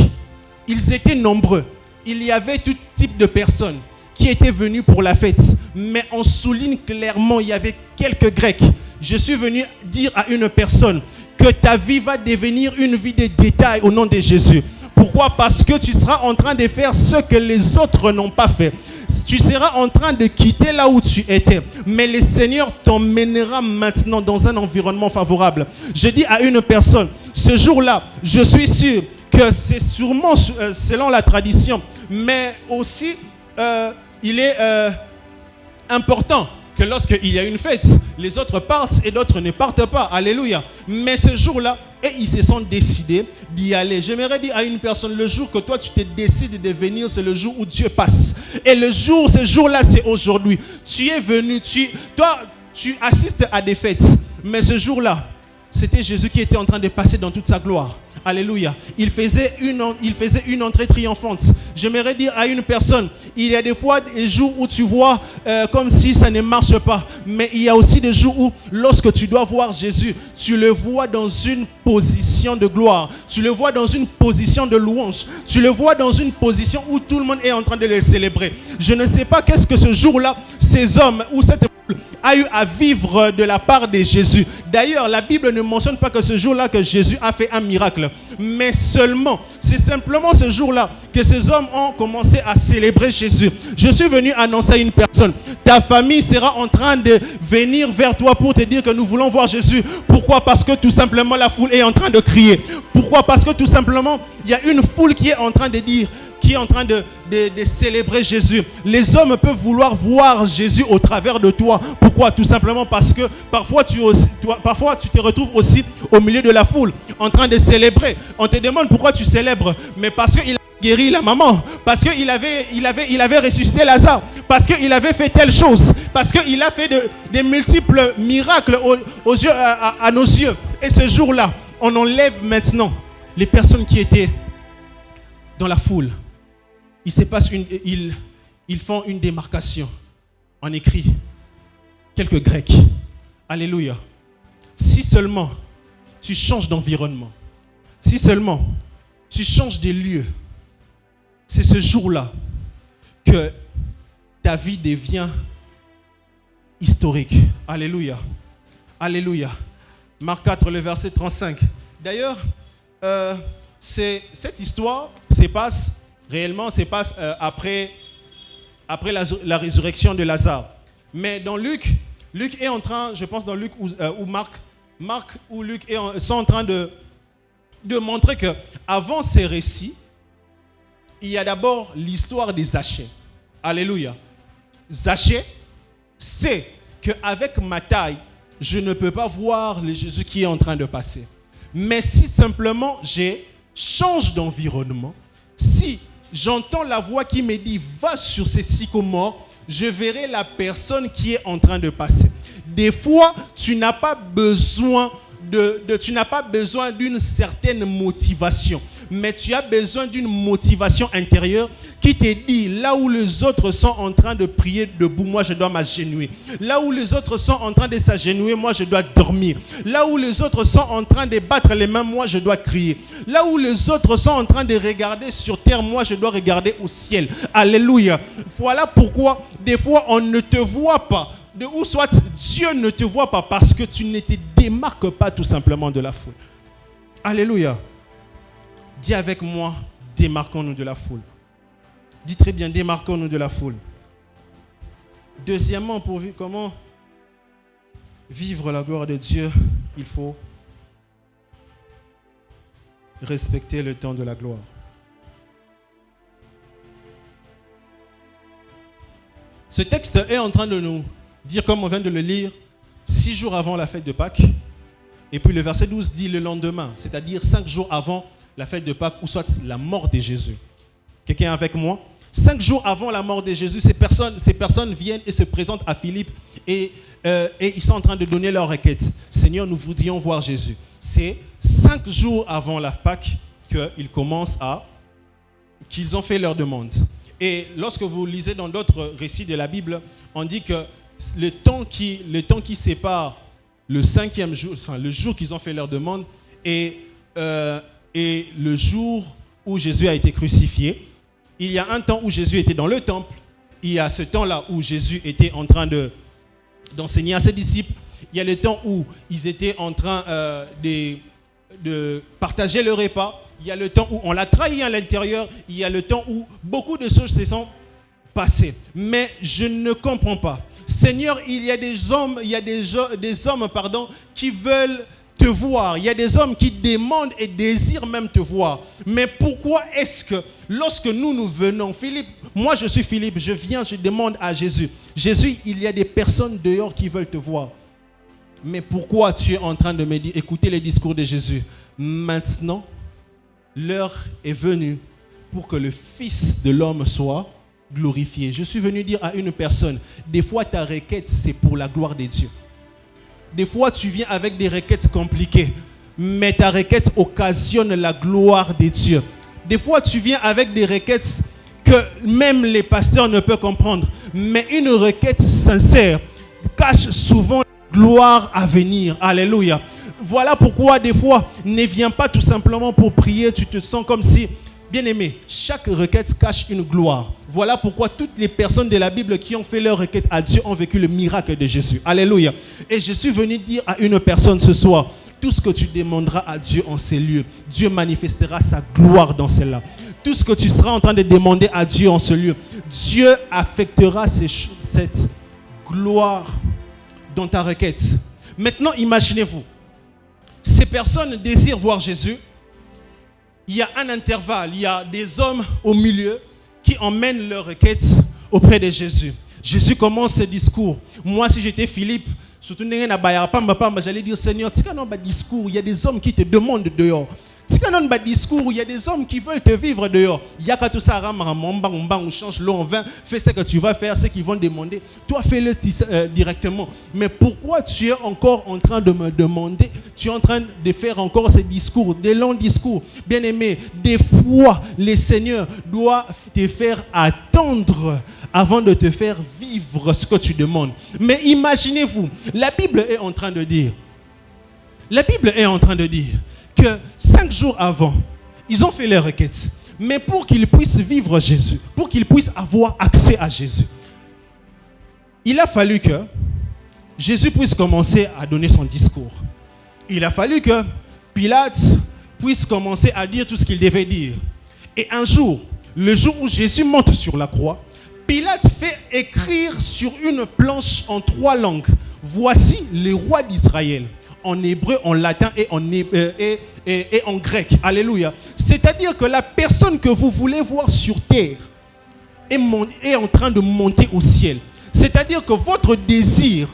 ils étaient nombreux. Il y avait tout type de personnes qui étaient venues pour la fête. Mais on souligne clairement, il y avait quelques Grecs. Je suis venu dire à une personne que ta vie va devenir une vie de détails au nom de Jésus. Pourquoi? Parce que tu seras en train de faire ce que les autres n'ont pas fait. Tu seras en train de quitter là où tu étais. Mais le Seigneur t'emmènera maintenant dans un environnement favorable. Je dis à une personne, ce jour-là, je suis sûr que c'est sûrement selon la tradition, mais aussi il est important que lorsqu'il y a une fête, les autres partent et d'autres ne partent pas. Alléluia. Mais ce jour-là, et ils se sont décidés d'y aller. J'aimerais dire à une personne, le jour que toi tu te décides de venir, c'est le jour où Dieu passe. Et ce jour-là, c'est aujourd'hui. Tu es venu, toi, tu assistes à des fêtes. Mais ce jour-là, c'était Jésus qui était en train de passer dans toute sa gloire. Alléluia. Il faisait une entrée triomphante. J'aimerais dire à une personne, il y a des fois des jours où tu vois comme si ça ne marche pas. Mais il y a aussi des jours où, lorsque tu dois voir Jésus, tu le vois dans une position de gloire. Tu le vois dans une position de louange. Tu le vois dans une position où tout le monde est en train de le célébrer. Je ne sais pas qu'est-ce que ce jour-là, ces hommes ou cette foule a eu à vivre de la part de Jésus. D'ailleurs, la Bible ne mentionne pas que ce jour-là que Jésus a fait un miracle. Mais c'est simplement ce jour-là que ces hommes ont commencé à célébrer Jésus. Je suis venu annoncer à une personne, ta famille sera en train de venir vers toi pour te dire que nous voulons voir Jésus. Pourquoi? Parce que tout simplement la foule est en train de crier. Pourquoi? Parce que tout simplement il y a une foule qui est en train de dire, qui est en train de célébrer Jésus. Les hommes peuvent vouloir voir Jésus au travers de toi. Pourquoi? Tout simplement parce que parfois tu te retrouves aussi au milieu de la foule en train de célébrer. On te demande pourquoi tu célèbres, mais parce qu'il a guéri la maman, parce qu'il avait ressuscité Lazare, parce qu'il avait fait telle chose, parce qu'il a fait des multiples miracles aux yeux, à nos yeux. Et ce jour-là, on enlève maintenant les personnes qui étaient dans la foule. Il se passe ils font une démarcation. On écrit quelques Grecs. Alléluia. Si seulement tu changes d'environnement, si seulement tu changes de lieu, c'est ce jour-là que ta vie devient historique. Alléluia. Alléluia. Marc 4, le verset 35. D'ailleurs, cette histoire se passe après la résurrection de Lazare. Mais dans Luc est en train, je pense dans Luc ou Marc ou Luc sont en train de montrer que avant ces récits, il y a d'abord l'histoire de Zachée. Alléluia. Zachée sait qu'avec ma taille, je ne peux pas voir le Jésus qui est en train de passer. Mais si simplement je change d'environnement, si j'entends la voix qui me dit « Va sur ces sycomores », je verrai la personne qui est en train de passer. Des fois, tu n'as pas besoin d'une certaine motivation, mais tu as besoin d'une motivation intérieure qui te dit, là où les autres sont en train de prier debout, moi je dois m'agenouiller. Là où les autres sont en train de s'agenouiller, moi je dois dormir. Là où les autres sont en train de battre les mains, moi je dois crier. Là où les autres sont en train de regarder sur terre, moi je dois regarder au ciel. Alléluia. Voilà pourquoi des fois on ne te voit pas. Ou soit Dieu ne te voit pas parce que tu ne te démarques pas tout simplement de la foule. Alléluia. Dis avec moi, démarquons-nous de la foule. Dis très bien, démarquons-nous de la foule. Deuxièmement, pour vivre, comment vivre la gloire de Dieu, il faut respecter le temps de la gloire. Ce texte est en train de nous dire, comme on vient de le lire, 6 jours avant la fête de Pâques. Et puis le verset 12 dit le lendemain, c'est-à-dire 5 jours avant la fête de Pâques, ou soit la mort de Jésus. Quelqu'un est avec moi? 5 jours avant la mort de Jésus, ces personnes viennent et se présentent à Philippe et ils sont en train de donner leur requête. Seigneur, nous voudrions voir Jésus. C'est 5 jours avant la Pâques qu'ils ont fait leur demande. Et lorsque vous lisez dans d'autres récits de la Bible, on dit que le temps qui sépare le 5e jour, enfin le jour qu'ils ont fait leur demande et le jour où Jésus a été crucifié, il y a un temps où Jésus était dans le temple, il y a ce temps-là où Jésus était en train d'enseigner à ses disciples, il y a le temps où ils étaient en train de partager le repas, il y a le temps où on l'a trahi à l'intérieur, il y a le temps où beaucoup de choses se sont passées. Mais je ne comprends pas. Seigneur, il y a des hommes, qui veulent te voir. Il y a des hommes qui demandent et désirent même te voir. Mais pourquoi est-ce que lorsque nous venons, Philippe, moi je suis Philippe, je viens, je demande à Jésus. Jésus, il y a des personnes dehors qui veulent te voir. Mais pourquoi tu es en train de me dire, écoutez les discours de Jésus. Maintenant, l'heure est venue pour que le Fils de l'homme soit glorifié. Je suis venu dire à une personne, des fois ta requête c'est pour la gloire de Dieu. Des fois tu viens avec des requêtes compliquées, mais ta requête occasionne la gloire de Dieu. Des fois tu viens avec des requêtes que même les pasteurs ne peuvent comprendre, mais une requête sincère cache souvent la gloire à venir. Alléluia. Voilà pourquoi des fois ne viens pas tout simplement pour prier, tu te sens comme si... Bien-aimé, chaque requête cache une gloire. Voilà pourquoi toutes les personnes de la Bible qui ont fait leur requête à Dieu ont vécu le miracle de Jésus. Alléluia. Et je suis venu dire à une personne ce soir, tout ce que tu demanderas à Dieu en ces lieux, Dieu manifestera sa gloire dans cela. Tout ce que tu seras en train de demander à Dieu en ce lieu, Dieu affectera cette gloire dans ta requête. Maintenant, imaginez-vous, ces personnes désirent voir Jésus. Il y a un intervalle, il y a des hommes au milieu qui emmènent leur requête auprès de Jésus. Jésus commence ce discours. Moi, si j'étais Philippe, surtout j'allais dire, Seigneur, il y a des hommes qui te demandent dehors. Si tu as un discours, il y a des hommes qui veulent te vivre dehors. Il y a tout ça, on change l'eau en vin, fais ce que tu vas faire, ce qu'ils vont demander. Toi, fais-le directement. Mais pourquoi tu es encore en train de me demander, tu es en train de faire encore ces discours, des longs discours? Bien-aimé, des fois, le Seigneur doit te faire attendre avant de te faire vivre ce que tu demandes. Mais imaginez-vous, la Bible est en train de dire que 5 jours avant, ils ont fait leur requête. Mais pour qu'ils puissent vivre Jésus, pour qu'ils puissent avoir accès à Jésus, il a fallu que Jésus puisse commencer à donner son discours. Il a fallu que Pilate puisse commencer à dire tout ce qu'il devait dire. Et un jour, le jour où Jésus monte sur la croix, Pilate fait écrire sur une planche en 3 langues. Voici les rois d'Israël. En hébreu, en latin et en grec. Alléluia. C'est-à-dire que la personne que vous voulez voir sur terre est en train de monter au ciel. C'est-à-dire que votre désir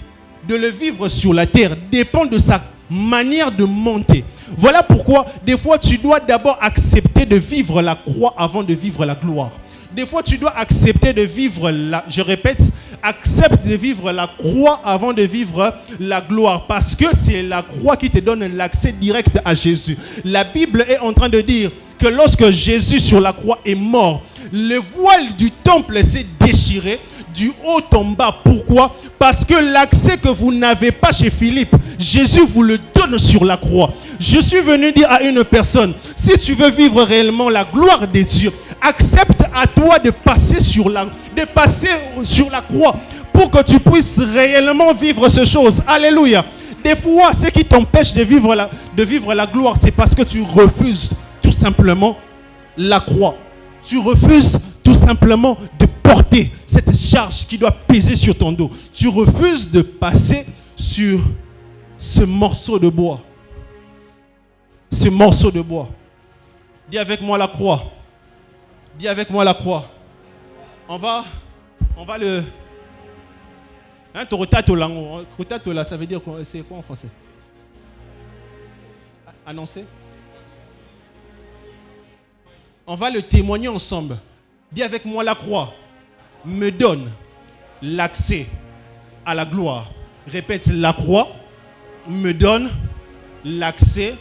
de le vivre sur la terre dépend de sa manière de monter. Voilà pourquoi des fois tu dois d'abord accepter de vivre la croix avant de vivre la gloire. Des fois, tu dois accepter de vivre je répète, accepte de vivre la croix avant de vivre la gloire. Parce que c'est la croix qui te donne l'accès direct à Jésus. La Bible est en train de dire que lorsque Jésus sur la croix est mort, le voile du temple s'est déchiré du haut en bas. Pourquoi? Parce que l'accès que vous n'avez pas chez Philippe, Jésus vous le donne sur la croix. Je suis venu dire à une personne, si tu veux vivre réellement la gloire de Dieu, accepte à toi de passer sur la croix pour que tu puisses réellement vivre ces choses. Alléluia. Des fois, ce qui t'empêche de vivre la gloire, c'est parce que tu refuses tout simplement la croix. Tu refuses tout simplement de porter cette charge qui doit peser sur ton dos. Tu refuses de passer sur ce morceau de bois. Ce morceau de bois. Dis avec moi la croix. Dis avec moi la croix. On va le... Hein, Torotatola, ça veut dire quoi? C'est quoi en français? Annoncer? On va le témoigner ensemble. Dis avec moi la croix me donne l'accès à la gloire. Répète, la croix me donne l'accès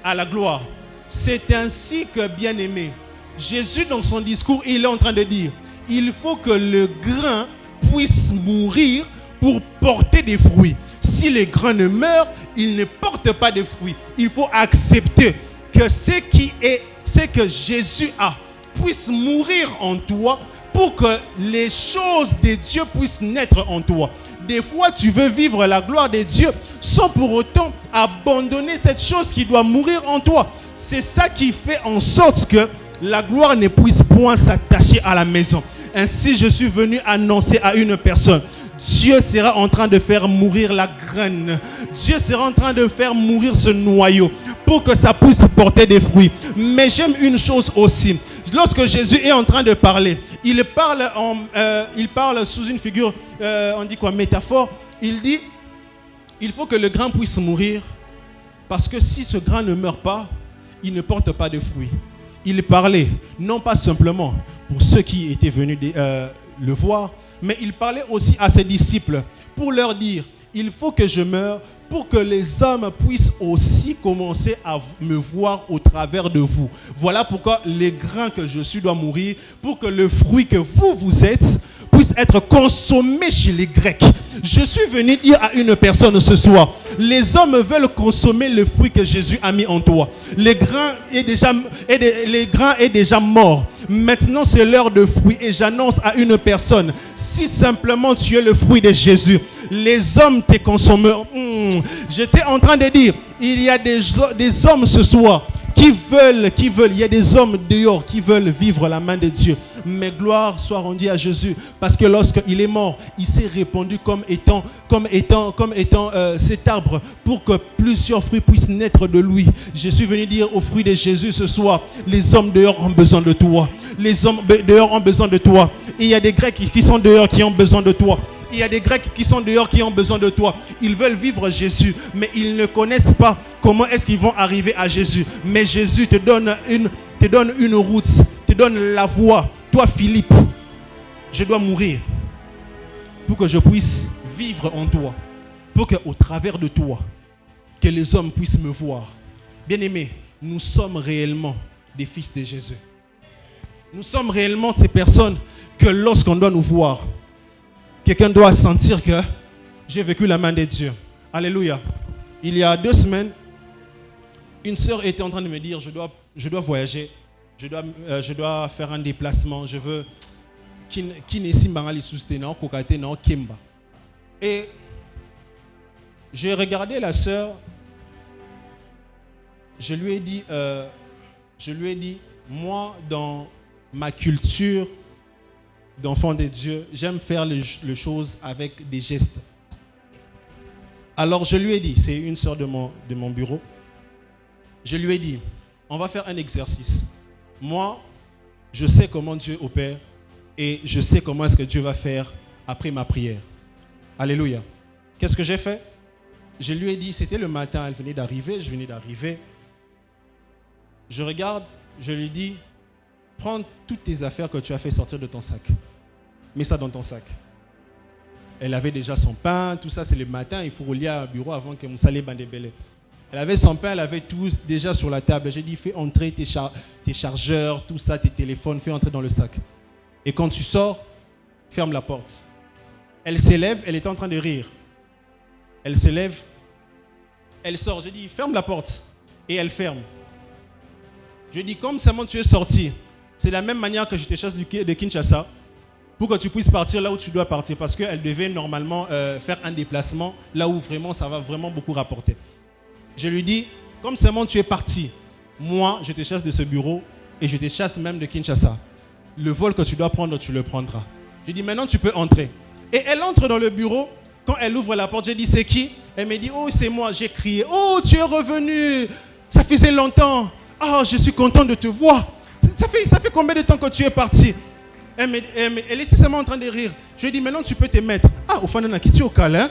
à la gloire. C'est ainsi que, bien-aimé, Jésus dans son discours, il est en train de dire, il faut que le grain puisse mourir pour porter des fruits. Si le grain ne meurt, il ne porte pas de fruits. Il faut accepter que ce que Jésus a puisse mourir en toi pour que les choses de Dieu puissent naître en toi. Des fois, tu veux vivre la gloire de Dieu sans pour autant abandonner cette chose qui doit mourir en toi. C'est ça qui fait en sorte que la gloire ne puisse point s'attacher à la maison. Ainsi, je suis venu annoncer à une personne, Dieu sera en train de faire mourir la graine. Dieu sera en train de faire mourir ce noyau pour que ça puisse porter des fruits. Mais j'aime une chose aussi. Lorsque Jésus est en train de parler, il parle sous une figure, on dit quoi, métaphore. Il dit, il faut que le grain puisse mourir parce que si ce grain ne meurt pas, il ne porte pas de fruits. Il parlait non pas simplement pour ceux qui étaient venus le voir, mais il parlait aussi à ses disciples pour leur dire, il faut que je meure pour que les hommes puissent aussi commencer à me voir au travers de vous. Voilà pourquoi les grains que je suis doivent mourir, pour que le fruit que vous êtes puisse être consommé chez les Grecs. Je suis venu dire à une personne ce soir, les hommes veulent consommer le fruit que Jésus a mis en toi. Les grains est déjà mort. Maintenant, c'est l'heure de fruit. Et j'annonce à une personne, si simplement tu es le fruit de Jésus, les hommes te consommeront. J'étais en train de dire, il y a des hommes ce soir qui veulent, il y a des hommes dehors qui veulent vivre la main de Dieu. Mais gloire soit rendue à Jésus, parce que lorsqu'il est mort, il s'est répandu comme étant cet arbre pour que plusieurs fruits puissent naître de lui. Je suis venu dire aux fruits de Jésus ce soir, les hommes dehors ont besoin de toi. Les hommes dehors ont besoin de toi. Et il y a des Grecs qui sont dehors qui ont besoin de toi. Il y a des Grecs qui sont dehors qui ont besoin de toi. Ils veulent vivre Jésus, mais ils ne connaissent pas comment est-ce qu'ils vont arriver à Jésus. Mais Jésus te donne une route, te donne la voie. Toi, Philippe, je dois mourir pour que je puisse vivre en toi, pour qu'au travers de toi, que les hommes puissent me voir. Bien-aimés, nous sommes réellement des fils de Jésus. Nous sommes réellement ces personnes que lorsqu'on doit nous voir, quelqu'un doit sentir que j'ai vécu la main de Dieu. Alléluia. Il y a 2 semaines, une sœur était en train de me dire, je dois voyager, je dois faire un déplacement, je veux et j'ai regardé la sœur, je lui ai dit, moi dans ma culture d'enfant de Dieu, j'aime faire les choses avec des gestes. Alors je lui ai dit, c'est une sœur de mon bureau, je lui ai dit, on va faire un exercice. Moi, je sais comment Dieu opère et je sais comment est-ce que Dieu va faire après ma prière. Alléluia. Qu'est-ce que j'ai fait? Je lui ai dit, c'était le matin, elle venait d'arriver, je venais d'arriver. Je regarde, je lui dis, prends toutes tes affaires que tu as fait sortir de ton sac. Mets ça dans ton sac. Elle avait déjà son pain, tout ça c'est le matin, il faut rouler à un bureau avant que Moussa Bandebele. Elle avait son pain, elle avait tout déjà sur la table. J'ai dit, fais entrer tes chargeurs, tout ça, tes téléphones, fais entrer dans le sac. Et quand tu sors, ferme la porte. Elle s'élève, elle était en train de rire. Elle s'élève, elle sort. J'ai dit, ferme la porte. Et elle ferme. Je dis, comme seulement tu es sorti, c'est de la même manière que je te chasse de Kinshasa, pour que tu puisses partir là où tu dois partir, parce qu'elle devait normalement faire un déplacement là où vraiment ça va vraiment beaucoup rapporter. Je lui dis, comme seulement tu es parti, moi je te chasse de ce bureau et je te chasse même de Kinshasa. Le vol que tu dois prendre, tu le prendras. Je dis, maintenant tu peux entrer. Et elle entre dans le bureau. Quand elle ouvre la porte, j'ai dit, c'est qui? Elle me dit, oh c'est moi. J'ai crié, oh tu es revenu, ça faisait longtemps. Ah, je suis content de te voir. Ça fait combien de temps que tu es parti? Elle était seulement en train de rire. Je lui ai dit, maintenant tu peux te mettre. Ah, au fond, on a quitté au câlin.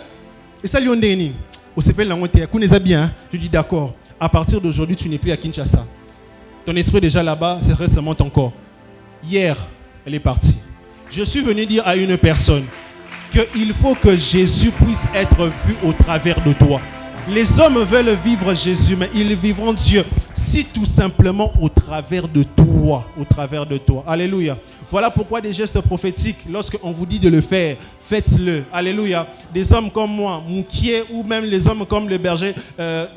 Et ça, on est au CPL, on est bien. Je lui ai dit, d'accord. À partir d'aujourd'hui, tu n'es plus à Kinshasa. Ton esprit est déjà là-bas, c'est récemment ton corps. Hier, elle est partie. Je suis venu dire à une personne qu'il faut que Jésus puisse être vu au travers de toi. Les hommes veulent vivre Jésus, mais ils vivront Dieu si tout simplement au travers de toi. Au travers de toi. Alléluia. Voilà pourquoi des gestes prophétiques, lorsqu'on vous dit de le faire, faites-le. Alléluia. Des hommes comme moi, Moukié, ou même les hommes comme le berger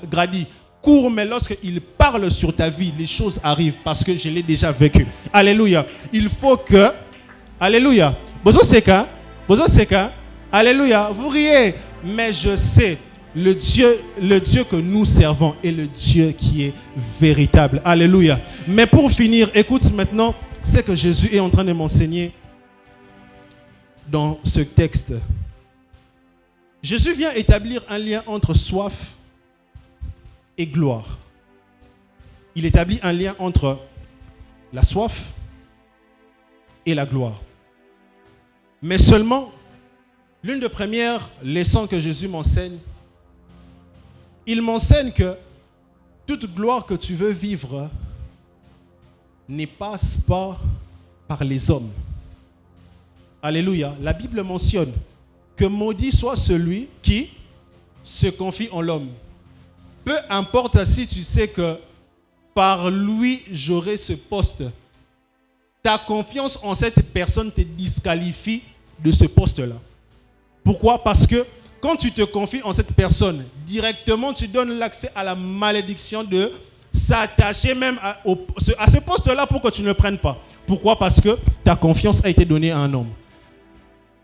Grady, courent, mais lorsqu'ils parlent sur ta vie, les choses arrivent parce que je l'ai déjà vécu. Alléluia. Il faut que... Alléluia. Bozo Seka. Alléluia. Vous riez. Mais je sais... Le Dieu que nous servons est le Dieu qui est véritable. Alléluia. Mais pour finir, écoute maintenant ce que Jésus est en train de m'enseigner dans ce texte. Jésus vient établir un lien entre soif et gloire. Il établit un lien entre la soif et la gloire. Mais seulement, l'une des premières leçons que Jésus m'enseigne, il m'enseigne que toute gloire que tu veux vivre ne passe pas par les hommes. Alléluia. La Bible mentionne que maudit soit celui qui se confie en l'homme. Peu importe si tu sais que par lui j'aurai ce poste, ta confiance en cette personne te disqualifie de ce poste-là. Pourquoi? Parce que quand tu te confies en cette personne, directement, tu donnes l'accès à la malédiction de s'attacher même à ce poste-là pour que tu ne le prennes pas. Pourquoi? Parce que ta confiance a été donnée à un homme.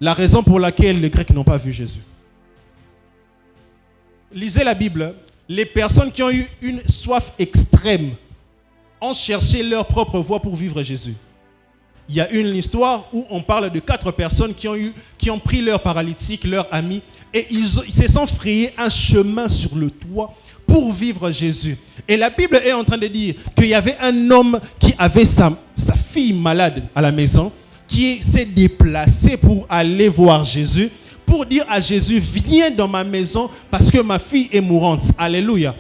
La raison pour laquelle les Grecs n'ont pas vu Jésus. Lisez la Bible. Les personnes qui ont eu une soif extrême ont cherché leur propre voie pour vivre Jésus. Il y a une histoire où on parle de 4 personnes qui ont pris leur paralytique, leur ami, et ils se sont frayés un chemin sur le toit pour vivre Jésus. Et la Bible est en train de dire qu'il y avait un homme qui avait sa fille malade à la maison, qui s'est déplacé pour aller voir Jésus, pour dire à Jésus, viens dans ma maison parce que ma fille est mourante. Alléluia.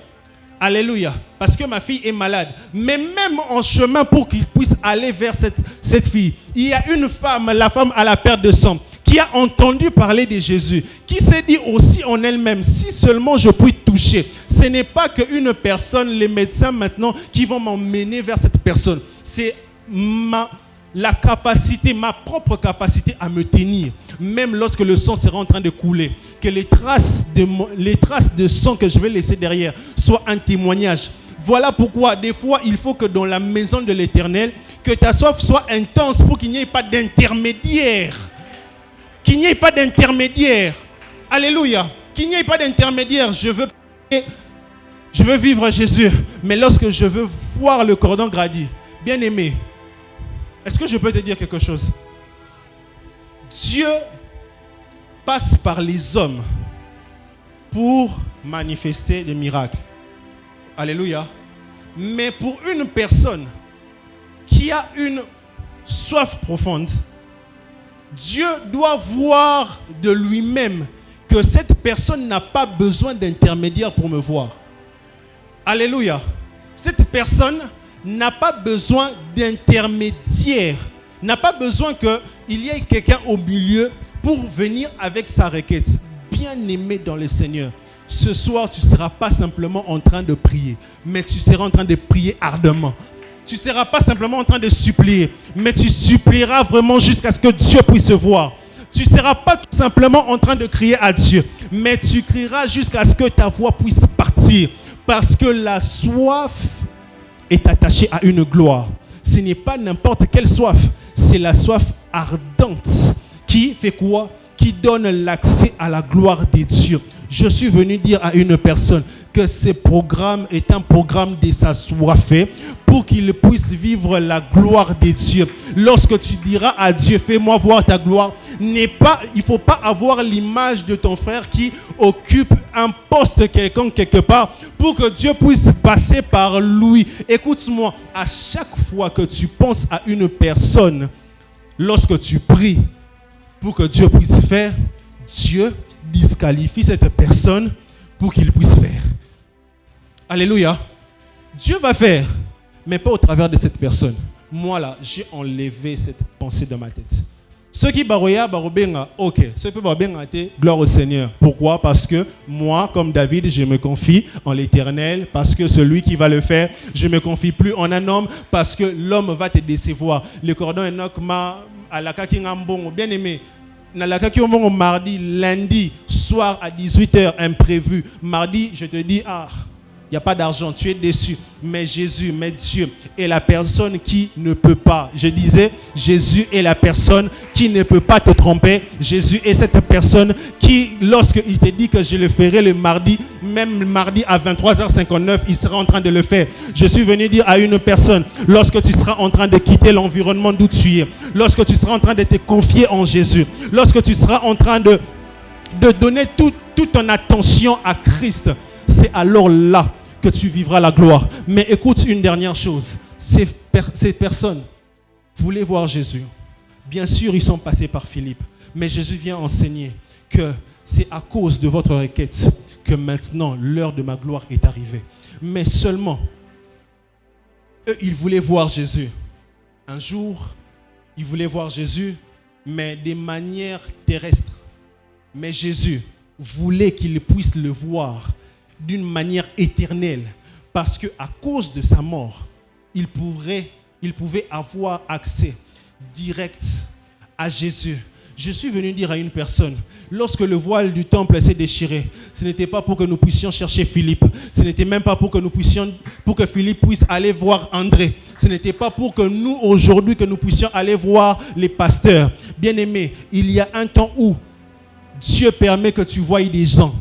Alléluia. Parce que ma fille est malade. Mais même en chemin pour qu'il puisse aller vers cette fille, il y a une femme, la femme à la perte de sang, qui a entendu parler de Jésus, qui s'est dit aussi en elle-même, si seulement je puis toucher. Ce n'est pas qu'une personne, les médecins maintenant, qui vont m'emmener vers cette personne. C'est la capacité, ma propre capacité à me tenir, même lorsque le sang sera en train de couler, que les traces de sang que je vais laisser derrière soient un témoignage. Voilà pourquoi des fois il faut que dans la maison de l'Éternel, que ta soif soit intense pour qu'il n'y ait pas d'intermédiaire. Qu'il n'y ait pas d'intermédiaire. Alléluia. Qu'il n'y ait pas d'intermédiaire. Je veux vivre Jésus, mais lorsque je veux voir le cordon Grady, bien aimé, est-ce que je peux te dire quelque chose? Dieu passe par les hommes pour manifester des miracles. Alléluia. Mais pour une personne qui a une soif profonde, Dieu doit voir de lui-même que cette personne n'a pas besoin d'intermédiaire pour me voir. Alléluia. Cette personne n'a pas besoin d'intermédiaire, n'a pas besoin qu'il y ait quelqu'un au milieu pour venir avec sa requête. Bien-aimé dans le Seigneur, ce soir, tu ne seras pas simplement en train de prier, mais tu seras en train de prier ardemment. Tu ne seras pas simplement en train de supplier, mais tu supplieras vraiment jusqu'à ce que Dieu puisse voir. Tu ne seras pas tout simplement en train de crier à Dieu, mais tu crieras jusqu'à ce que ta voix puisse partir. Parce que la soif est attachée à une gloire. Ce n'est pas n'importe quelle soif, c'est la soif ardente qui fait quoi? Qui donne l'accès à la gloire de Dieu. Je suis venu dire à une personne que ce programme est un programme de s'assoiffer pour qu'il puisse vivre la gloire de Dieu. Lorsque tu diras à Dieu, fais-moi voir ta gloire, il ne faut pas avoir l'image de ton frère qui occupe un poste quelconque quelque part pour que Dieu puisse passer par lui. Écoute-moi, à chaque fois que tu penses à une personne, lorsque tu pries pour que Dieu puisse faire, Dieu disqualifie cette personne pour qu'il puisse faire. Alléluia. Dieu va faire, mais pas au travers de cette personne. Moi là, j'ai enlevé cette pensée de ma tête. Ceux qui baroya, barobenga, ok. Ceux qui barobenga, gloire au Seigneur. Pourquoi? Parce que moi, comme David, je me confie en l'Éternel. Parce que celui qui va le faire, je me confie plus en un homme. Parce que l'homme va te décevoir. Le cordon Enoch m'a à la kaki ngambongo, bien aimé. Na la kaki ngambongo mardi, lundi, soir à 18h, imprévu. Mardi, je te dis, il n'y a pas d'argent, tu es déçu. Mais Jésus, mais Dieu est la personne qui ne peut pas. Je disais, Jésus est la personne qui ne peut pas te tromper. Jésus est cette personne qui, lorsqu'il te dit que je le ferai le mardi, même le mardi à 23h59, il sera en train de le faire. Je suis venu dire à une personne, lorsque tu seras en train de quitter l'environnement d'où tu es, lorsque tu seras en train de te confier en Jésus, lorsque tu seras en train de donner toute ton attention à Christ, c'est alors là que tu vivras la gloire. Mais écoute une dernière chose. Ces personnes voulaient voir Jésus. Bien sûr, ils sont passés par Philippe. Mais Jésus vient enseigner que c'est à cause de votre requête que maintenant l'heure de ma gloire est arrivée. Mais seulement, eux, ils voulaient voir Jésus. Un jour, ils voulaient voir Jésus, mais de manière terrestre. Mais Jésus voulait qu'ils puissent le voir d'une manière éternelle, parce qu'à cause de sa mort, il pouvait avoir accès direct à Jésus. Je suis venu dire à une personne, lorsque le voile du temple s'est déchiré, ce n'était pas pour que nous puissions chercher Philippe, ce n'était même pas pour que Philippe puisse aller voir André, ce n'était pas pour que nous aujourd'hui que nous puissions aller voir les pasteurs. Bien-aimés, il y a un temps où Dieu permet que tu voies des gens,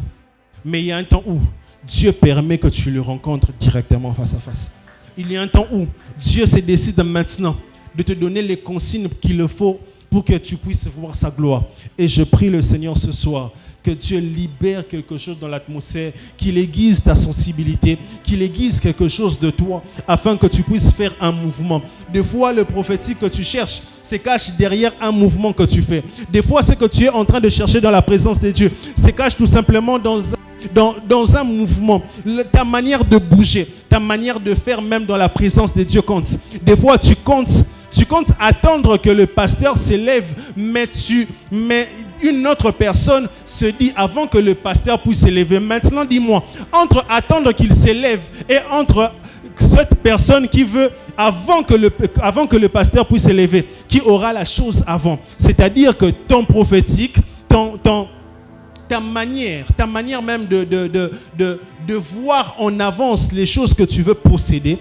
mais il y a un temps où Dieu permet que tu le rencontres directement face à face. Il y a un temps où Dieu se décide maintenant de te donner les consignes qu'il faut pour que tu puisses voir sa gloire. Et je prie le Seigneur ce soir que Dieu libère quelque chose dans l'atmosphère, qu'il aiguise ta sensibilité, qu'il aiguise quelque chose de toi, afin que tu puisses faire un mouvement. Des fois, le prophétique que tu cherches se cache derrière un mouvement que tu fais. Des fois, ce que tu es en train de chercher dans la présence de Dieu se cache tout simplement dans un mouvement. Ta manière de bouger, ta manière de faire même dans la présence de Dieu compte. Des fois, tu comptes attendre que le pasteur s'élève, mais une autre personne se dit avant que le pasteur puisse s'élever. Maintenant, dis-moi, entre attendre qu'il s'élève et entre cette personne qui veut avant que le pasteur puisse s'élever, qui aura la chose avant. C'est-à-dire que ton prophétique, ta manière même de voir en avance les choses que tu veux posséder,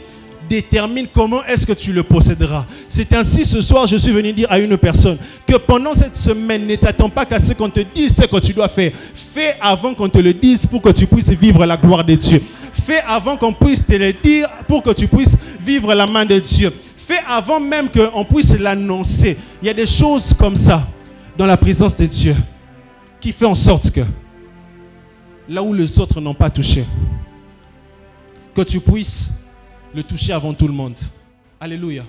détermine comment est-ce que tu le posséderas. C'est ainsi ce soir, je suis venu dire à une personne que pendant cette semaine, ne t'attends pas qu'à ce qu'on te dise ce que tu dois faire. Fais avant qu'on te le dise pour que tu puisses vivre la gloire de Dieu. Fais avant qu'on puisse te le dire pour que tu puisses vivre la main de Dieu. Fais avant même qu'on puisse l'annoncer. Il y a des choses comme ça dans la présence de Dieu qui fait en sorte que là où les autres n'ont pas touché, que tu puisses le toucher avant tout le monde. Alléluia.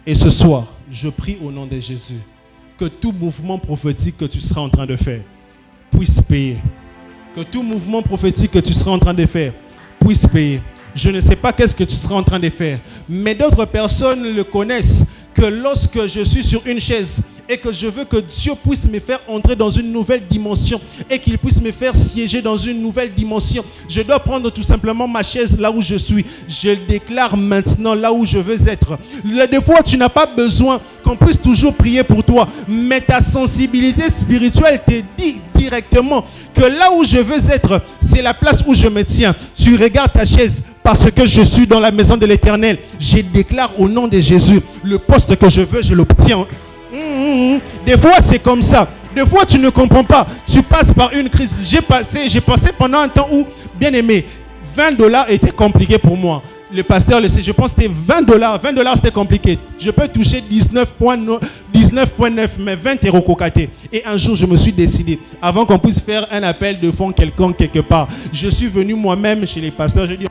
Et ce soir, je prie au nom de Jésus que tout mouvement prophétique que tu seras en train de faire puisse payer. Que tout mouvement prophétique que tu seras en train de faire puisse payer. je ne sais pas qu'est-ce que tu seras en train de faire. Mais d'autres personnes le connaissent, que lorsque je suis sur une chaise et que je veux que Dieu puisse me faire entrer dans une nouvelle dimension et qu'il puisse me faire siéger dans une nouvelle dimension, je dois prendre tout simplement ma chaise là où je suis. Je le déclare maintenant là où je veux être. Des fois, tu n'as pas besoin qu'on puisse toujours prier pour toi, mais ta sensibilité spirituelle te dit directement que là où je veux être, c'est la place où je me tiens. Tu regardes ta chaise parce que je suis dans la maison de l'Éternel. Je déclare au nom de Jésus, le poste que je veux, je l'obtiens. Des fois, c'est comme ça. Des fois, tu ne comprends pas. Tu passes par une crise. J'ai passé pendant un temps où, bien aimé, $20 était compliqué pour moi. Le pasteur le sait, je pense que c'était $20. $20 c'était compliqué. Je peux toucher 19,9, mais 20 euros cocaté. Et un jour, je me suis décidé, avant qu'on puisse faire un appel de fonds quelconque quelque part, je suis venu moi-même chez les pasteurs. Je dis,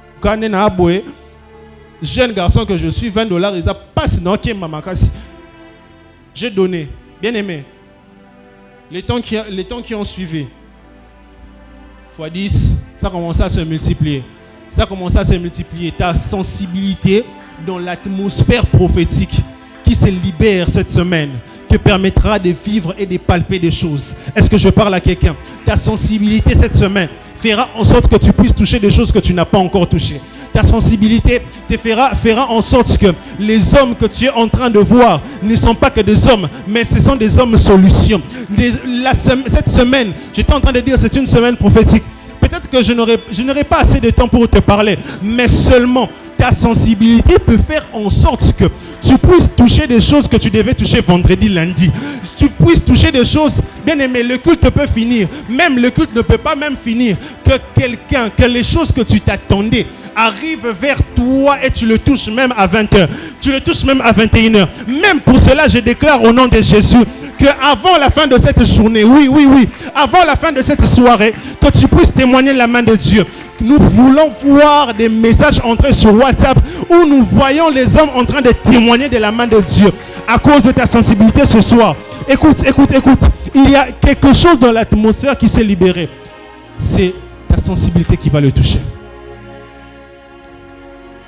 jeune garçon que je suis, $20, ils ont passé dans qui mamakasi. J'ai donné, bien aimé. Les temps qui ont suivi, x 10, ça commence à se multiplier. Ça commence à se multiplier. Ta sensibilité dans l'atmosphère prophétique qui se libère cette semaine te permettra de vivre et de palper des choses. Est-ce que je parle à quelqu'un? Ta sensibilité cette semaine fera en sorte que tu puisses toucher des choses que tu n'as pas encore touchées. Ta sensibilité te fera en sorte que les hommes que tu es en train de voir ne sont pas que des hommes, mais ce sont des hommes solutions. Cette semaine, j'étais en train de dire, c'est une semaine prophétique. Peut-être que je n'aurai pas assez de temps pour te parler, mais seulement ta sensibilité peut faire en sorte que tu puisses toucher des choses que tu devais toucher vendredi, lundi. Tu puisses toucher des choses, bien aimé, le culte peut finir. Même le culte ne peut pas même finir. Que les choses que tu t'attendais arrivent vers toi et tu le touches même à 20h. Tu le touches même à 21h. Même pour cela, je déclare au nom de Jésus qu'avant la fin de cette journée, oui, avant la fin de cette soirée, que tu puisses témoigner la main de Dieu. Nous voulons voir des messages entrer sur WhatsApp où nous voyons les hommes en train de témoigner de la main de Dieu à cause de ta sensibilité ce soir. Écoute. Il y a quelque chose dans l'atmosphère qui s'est libéré. C'est ta sensibilité qui va le toucher.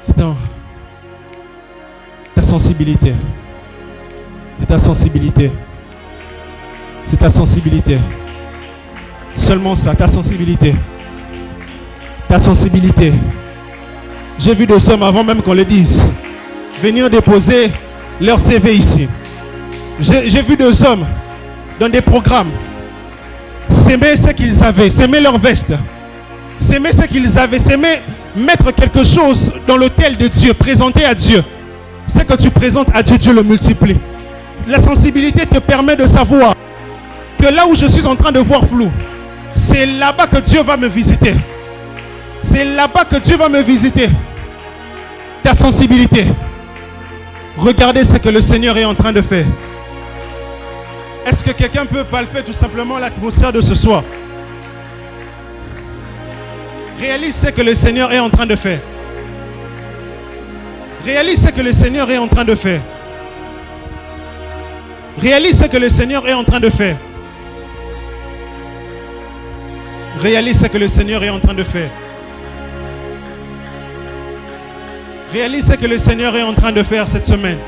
C'est dans ta sensibilité. C'est ta sensibilité. C'est ta sensibilité. Seulement ça, ta sensibilité. Ta sensibilité. J'ai vu des hommes avant même qu'on le dise venir déposer leur CV ici. J'ai vu des hommes dans des programmes s'aimer ce qu'ils avaient, s'aimer leur veste, s'aimer ce qu'ils avaient, s'aimer mettre quelque chose dans l'autel de Dieu, présenter à Dieu. Ce que tu présentes à Dieu, Dieu le multiplie. La sensibilité te permet de savoir que là où je suis en train de voir flou, c'est là-bas que Dieu va me visiter. C'est là-bas que Dieu va me visiter. Ta sensibilité. Regardez ce que le Seigneur est en train de faire. Est-ce que quelqu'un peut palper tout simplement l'atmosphère de ce soir? Réalise ce que le Seigneur est en train de faire. Réalise ce que le Seigneur est en train de faire. Réalise ce que le Seigneur est en train de faire. Réalise ce que le Seigneur est en train de faire. Réalise ce que le Seigneur est en train de faire cette semaine.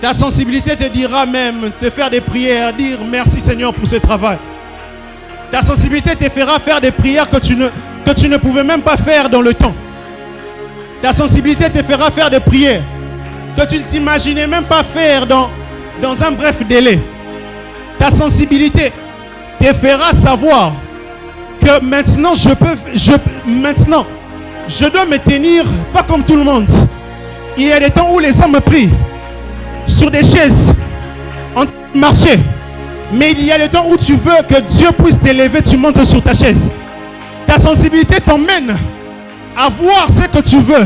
Ta sensibilité te dira même de faire des prières, dire merci Seigneur pour ce travail. Ta sensibilité te fera faire des prières que tu ne pouvais même pas faire dans le temps. Ta sensibilité te fera faire des prières que tu ne t'imaginais même pas faire dans un bref délai. Ta sensibilité te fera savoir que maintenant je dois me tenir pas comme tout le monde. Il y a des temps où les hommes prient sur des chaises en marché. Mais il y a des temps où tu veux que Dieu puisse t'élever, tu montes sur ta chaise. Ta sensibilité t'emmène à voir ce que tu veux,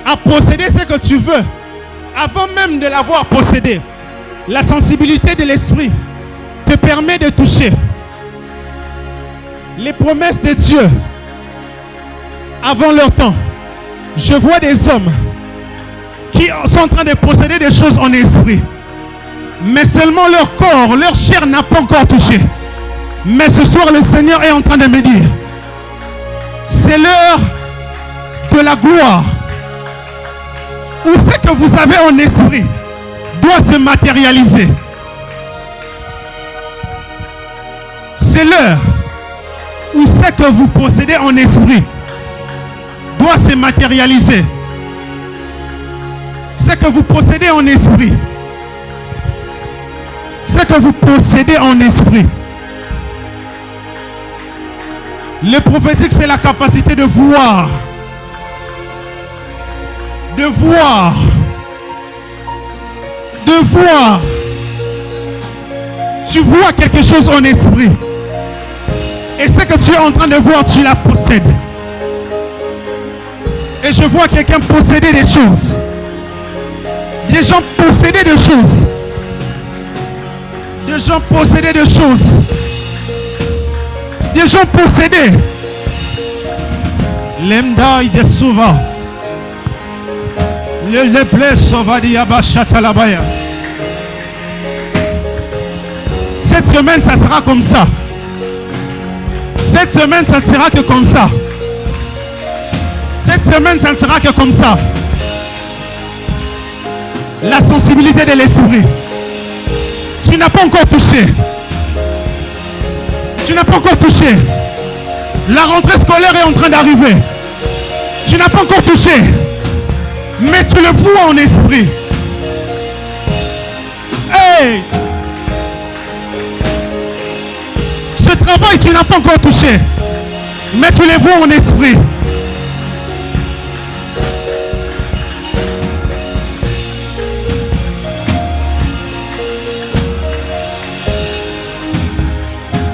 à posséder ce que tu veux, avant même de l'avoir possédé. La sensibilité de l'esprit te permet de toucher les promesses de Dieu avant leur temps. Je vois des hommes qui sont en train de posséder des choses en esprit, mais seulement leur corps, leur chair n'a pas encore touché. Mais ce soir, le Seigneur est en train de me dire, c'est l'heure de la gloire, où c'est que vous avez en esprit, doit se matérialiser. C'est l'heure où c'est que vous possédez en esprit doit se matérialiser. C'est que vous possédez en esprit. C'est que vous possédez en esprit. Le prophétique, c'est la capacité de voir. De voir. De voir. Tu vois quelque chose en esprit. Et ce que tu es en train de voir, tu la possèdes. Et je vois quelqu'un posséder des choses. Des gens posséder des choses. Des gens posséder des choses. Des gens posséder. L'emdaï de Souva. Le blé Sauvadi Abachatalabaya. Cette semaine, ça sera comme ça. Cette semaine, ça ne sera que comme ça. Cette semaine, ça ne sera que comme ça. La sensibilité de l'esprit. Tu n'as pas encore touché. Tu n'as pas encore touché. La rentrée scolaire est en train d'arriver. Tu n'as pas encore touché. Mais tu le vois en esprit. Hey! Ce travail, tu n'as pas encore touché. Mais tu le vois en esprit.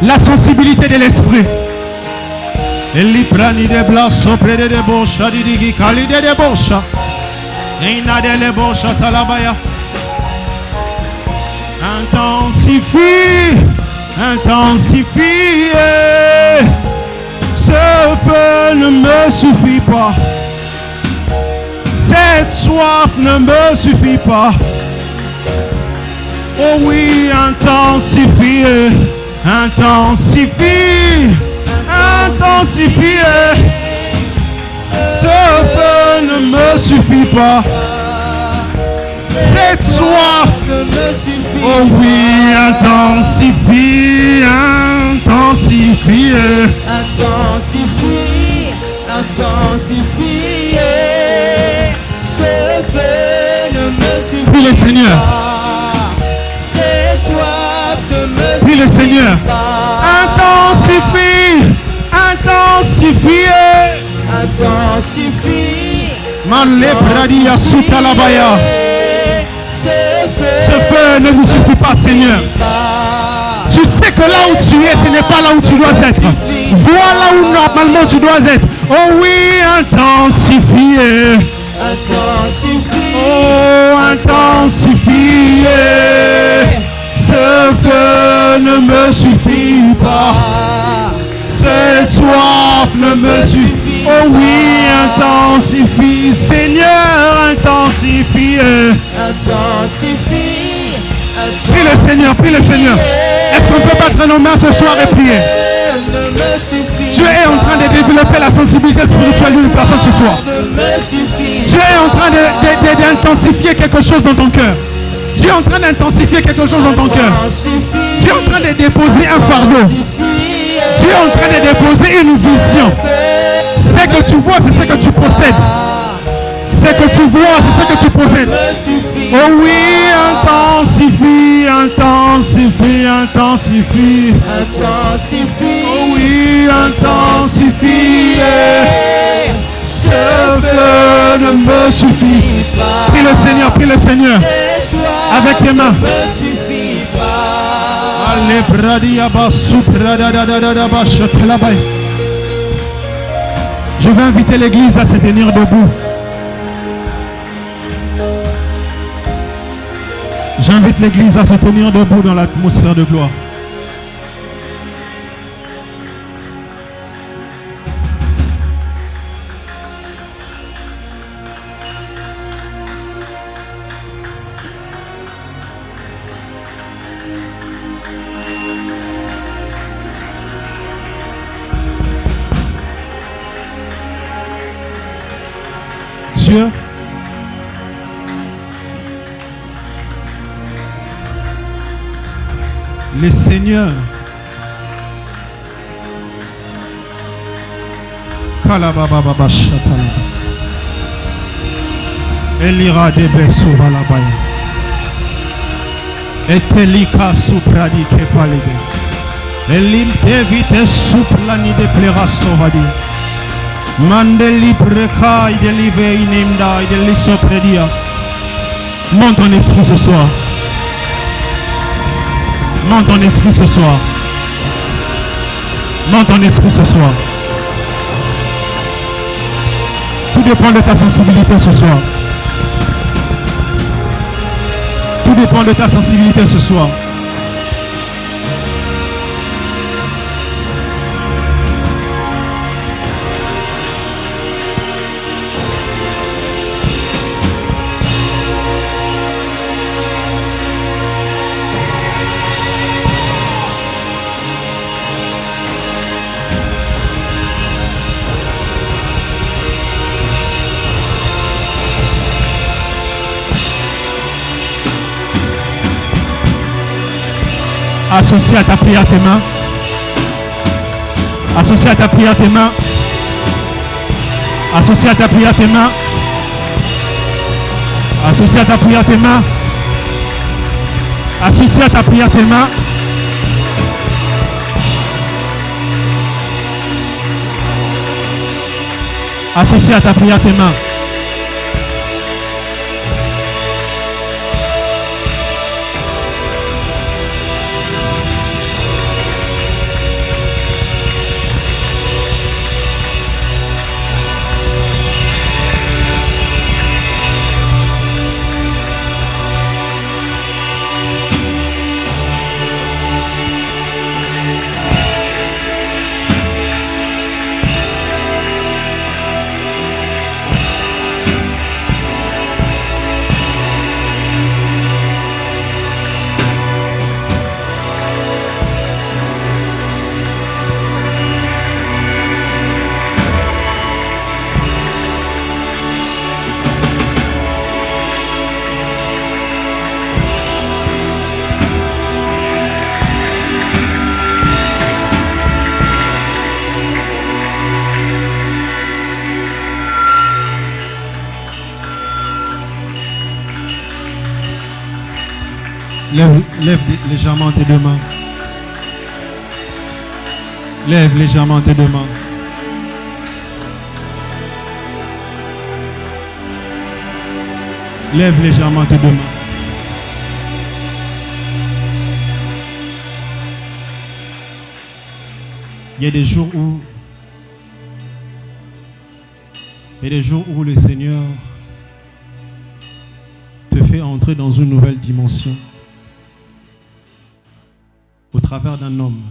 La sensibilité de l'esprit. Intensifie, intensifie. Ce feu ne me suffit pas. Cette soif ne me suffit pas. Oh oui, intensifie. Intensifie, intensifie. Ce feu ne me suffit pas. Cette soif ne me suffit. Oh oui, intensifie, intensifie. Intensifie, intensifie. Ce feu ne me suffit. Prie le Seigneur. Cette soif ne me suffit. Prie le Seigneur. Intensifie, intensifie. Intensifie. Malebradia Sutalabaya. Ce feu ne nous suffit pas, Seigneur. Tu sais que là où tu es, ce n'est pas là où tu dois être. Voilà où normalement tu dois être. Oh oui, intensifie. Intensifie. Oh, intensifie. Ce feu ne me suffit pas. Cette soif ne me suffit. Oh oui, intensifie. Seigneur, intensifie. Intensifie. Prie le Seigneur, prie le Seigneur. Est-ce qu'on peut battre nos mains ce soir et prier? Dieu est en train de développer la sensibilité spirituelle d'une personne ce soir. Dieu est en train d'intensifier quelque chose dans ton cœur. Dieu est en train d'intensifier quelque chose dans ton cœur. Dieu est en train de déposer un fardeau. Dieu est en train de déposer une vision. Ce que tu vois, c'est ce que tu possèdes. Ce que tu vois, c'est ce que tu possèdes. Oh oui, intensifie, intensifie, intensifie. Intensifie. Oh oui, intensifie. Ce feu ne me suffit pas. Prie le Seigneur, prie le Seigneur. Avec tes mains. Je vais inviter l'église à se tenir debout. J'invite l'église à se tenir debout dans l'atmosphère de gloire. Dieu. Le Seigneur. Kalababa Shatala. Elira de Besova la Baya. Etelika supradi ke palide. Elim evite suplani de plera sovadi. Mandeli preka idelive inimda ideli sopredia. Monte ton esprit ce soir. Monte ton esprit ce soir. Monte ton esprit ce soir. Tout dépend de ta sensibilité ce soir. Tout dépend de ta sensibilité ce soir. Associe à ta prière tes mains. Associe à ta prière tes mains. Associe à ta prière tes mains. Associe à ta prière tes mains. Associe à ta prière tes mains. Associe à ta prière tes mains. Lève légèrement tes deux mains. Lève légèrement tes deux mains. Lève légèrement tes deux mains. Il y a des jours où le Seigneur te fait entrer dans une nouvelle dimension au travers d'un homme.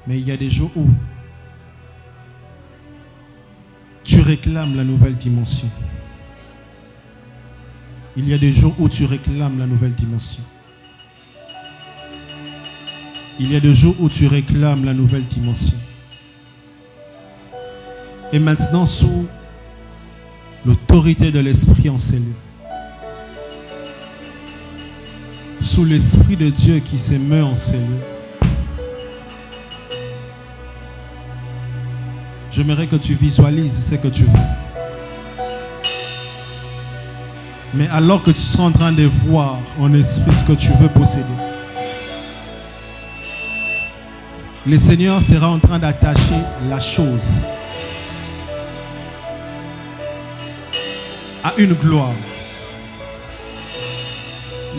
Mais il y a des jours où tu réclames la nouvelle dimension. Il y a des jours où tu réclames la nouvelle dimension. Il y a des jours où tu réclames la nouvelle dimension. Et maintenant, sous l'autorité de l'Esprit en ces lieux, sous l'Esprit de Dieu qui s'émeut en ces lieux, j'aimerais que tu visualises ce que tu veux. Mais alors que tu seras en train de voir en esprit ce que tu veux posséder, le Seigneur sera en train d'attacher la chose à une gloire.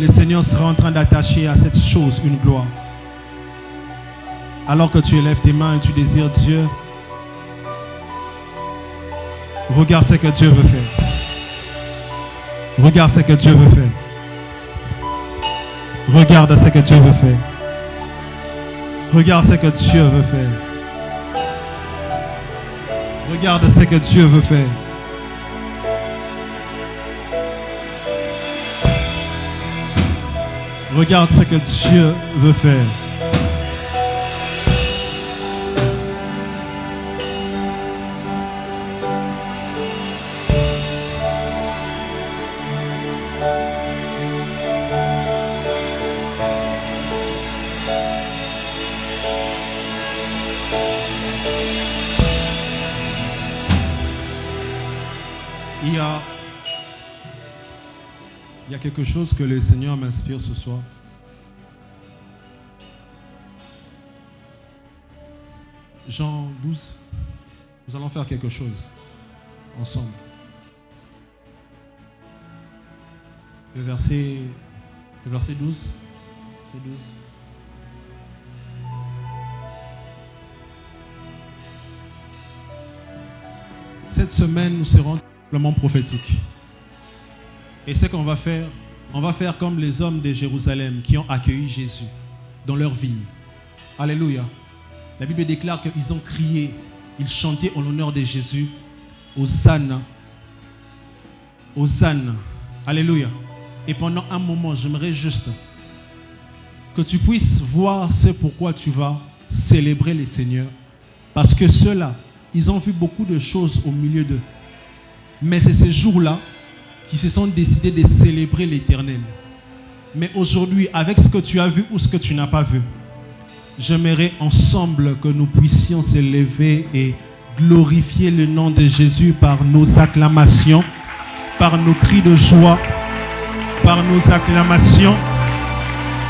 Le Seigneur sera en train d'attacher à cette chose une gloire. Alors que tu élèves tes mains et tu désires Dieu, regarde ce que Dieu veut faire. Regarde ce que Dieu veut faire. Regarde ce que Dieu veut faire. Regarde ce que Dieu veut faire. Regarde ce que Dieu veut faire. Regarde ce que Dieu veut faire. Il y a quelque chose que le Seigneur m'inspire ce soir. Jean 12, nous allons faire quelque chose ensemble. Le verset 12. C'est 12. Cette semaine, nous serons simplement prophétiques. Et ce qu'on va faire, on va faire comme les hommes de Jérusalem qui ont accueilli Jésus dans leur ville. Alléluia. La Bible déclare qu'ils ont crié, ils chantaient en l'honneur de Jésus. Hosanna. Hosanna. Alléluia. Et pendant un moment, j'aimerais juste que tu puisses voir ce pourquoi tu vas célébrer le Seigneur. Parce que ceux-là, ils ont vu beaucoup de choses au milieu d'eux. Mais c'est ces jours-là qui se sont décidés de célébrer l'Éternel. Mais aujourd'hui, avec ce que tu as vu ou ce que tu n'as pas vu, j'aimerais ensemble que nous puissions se lever et glorifier le nom de Jésus par nos acclamations, par nos cris de joie, par nos acclamations,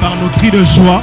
par nos cris de joie.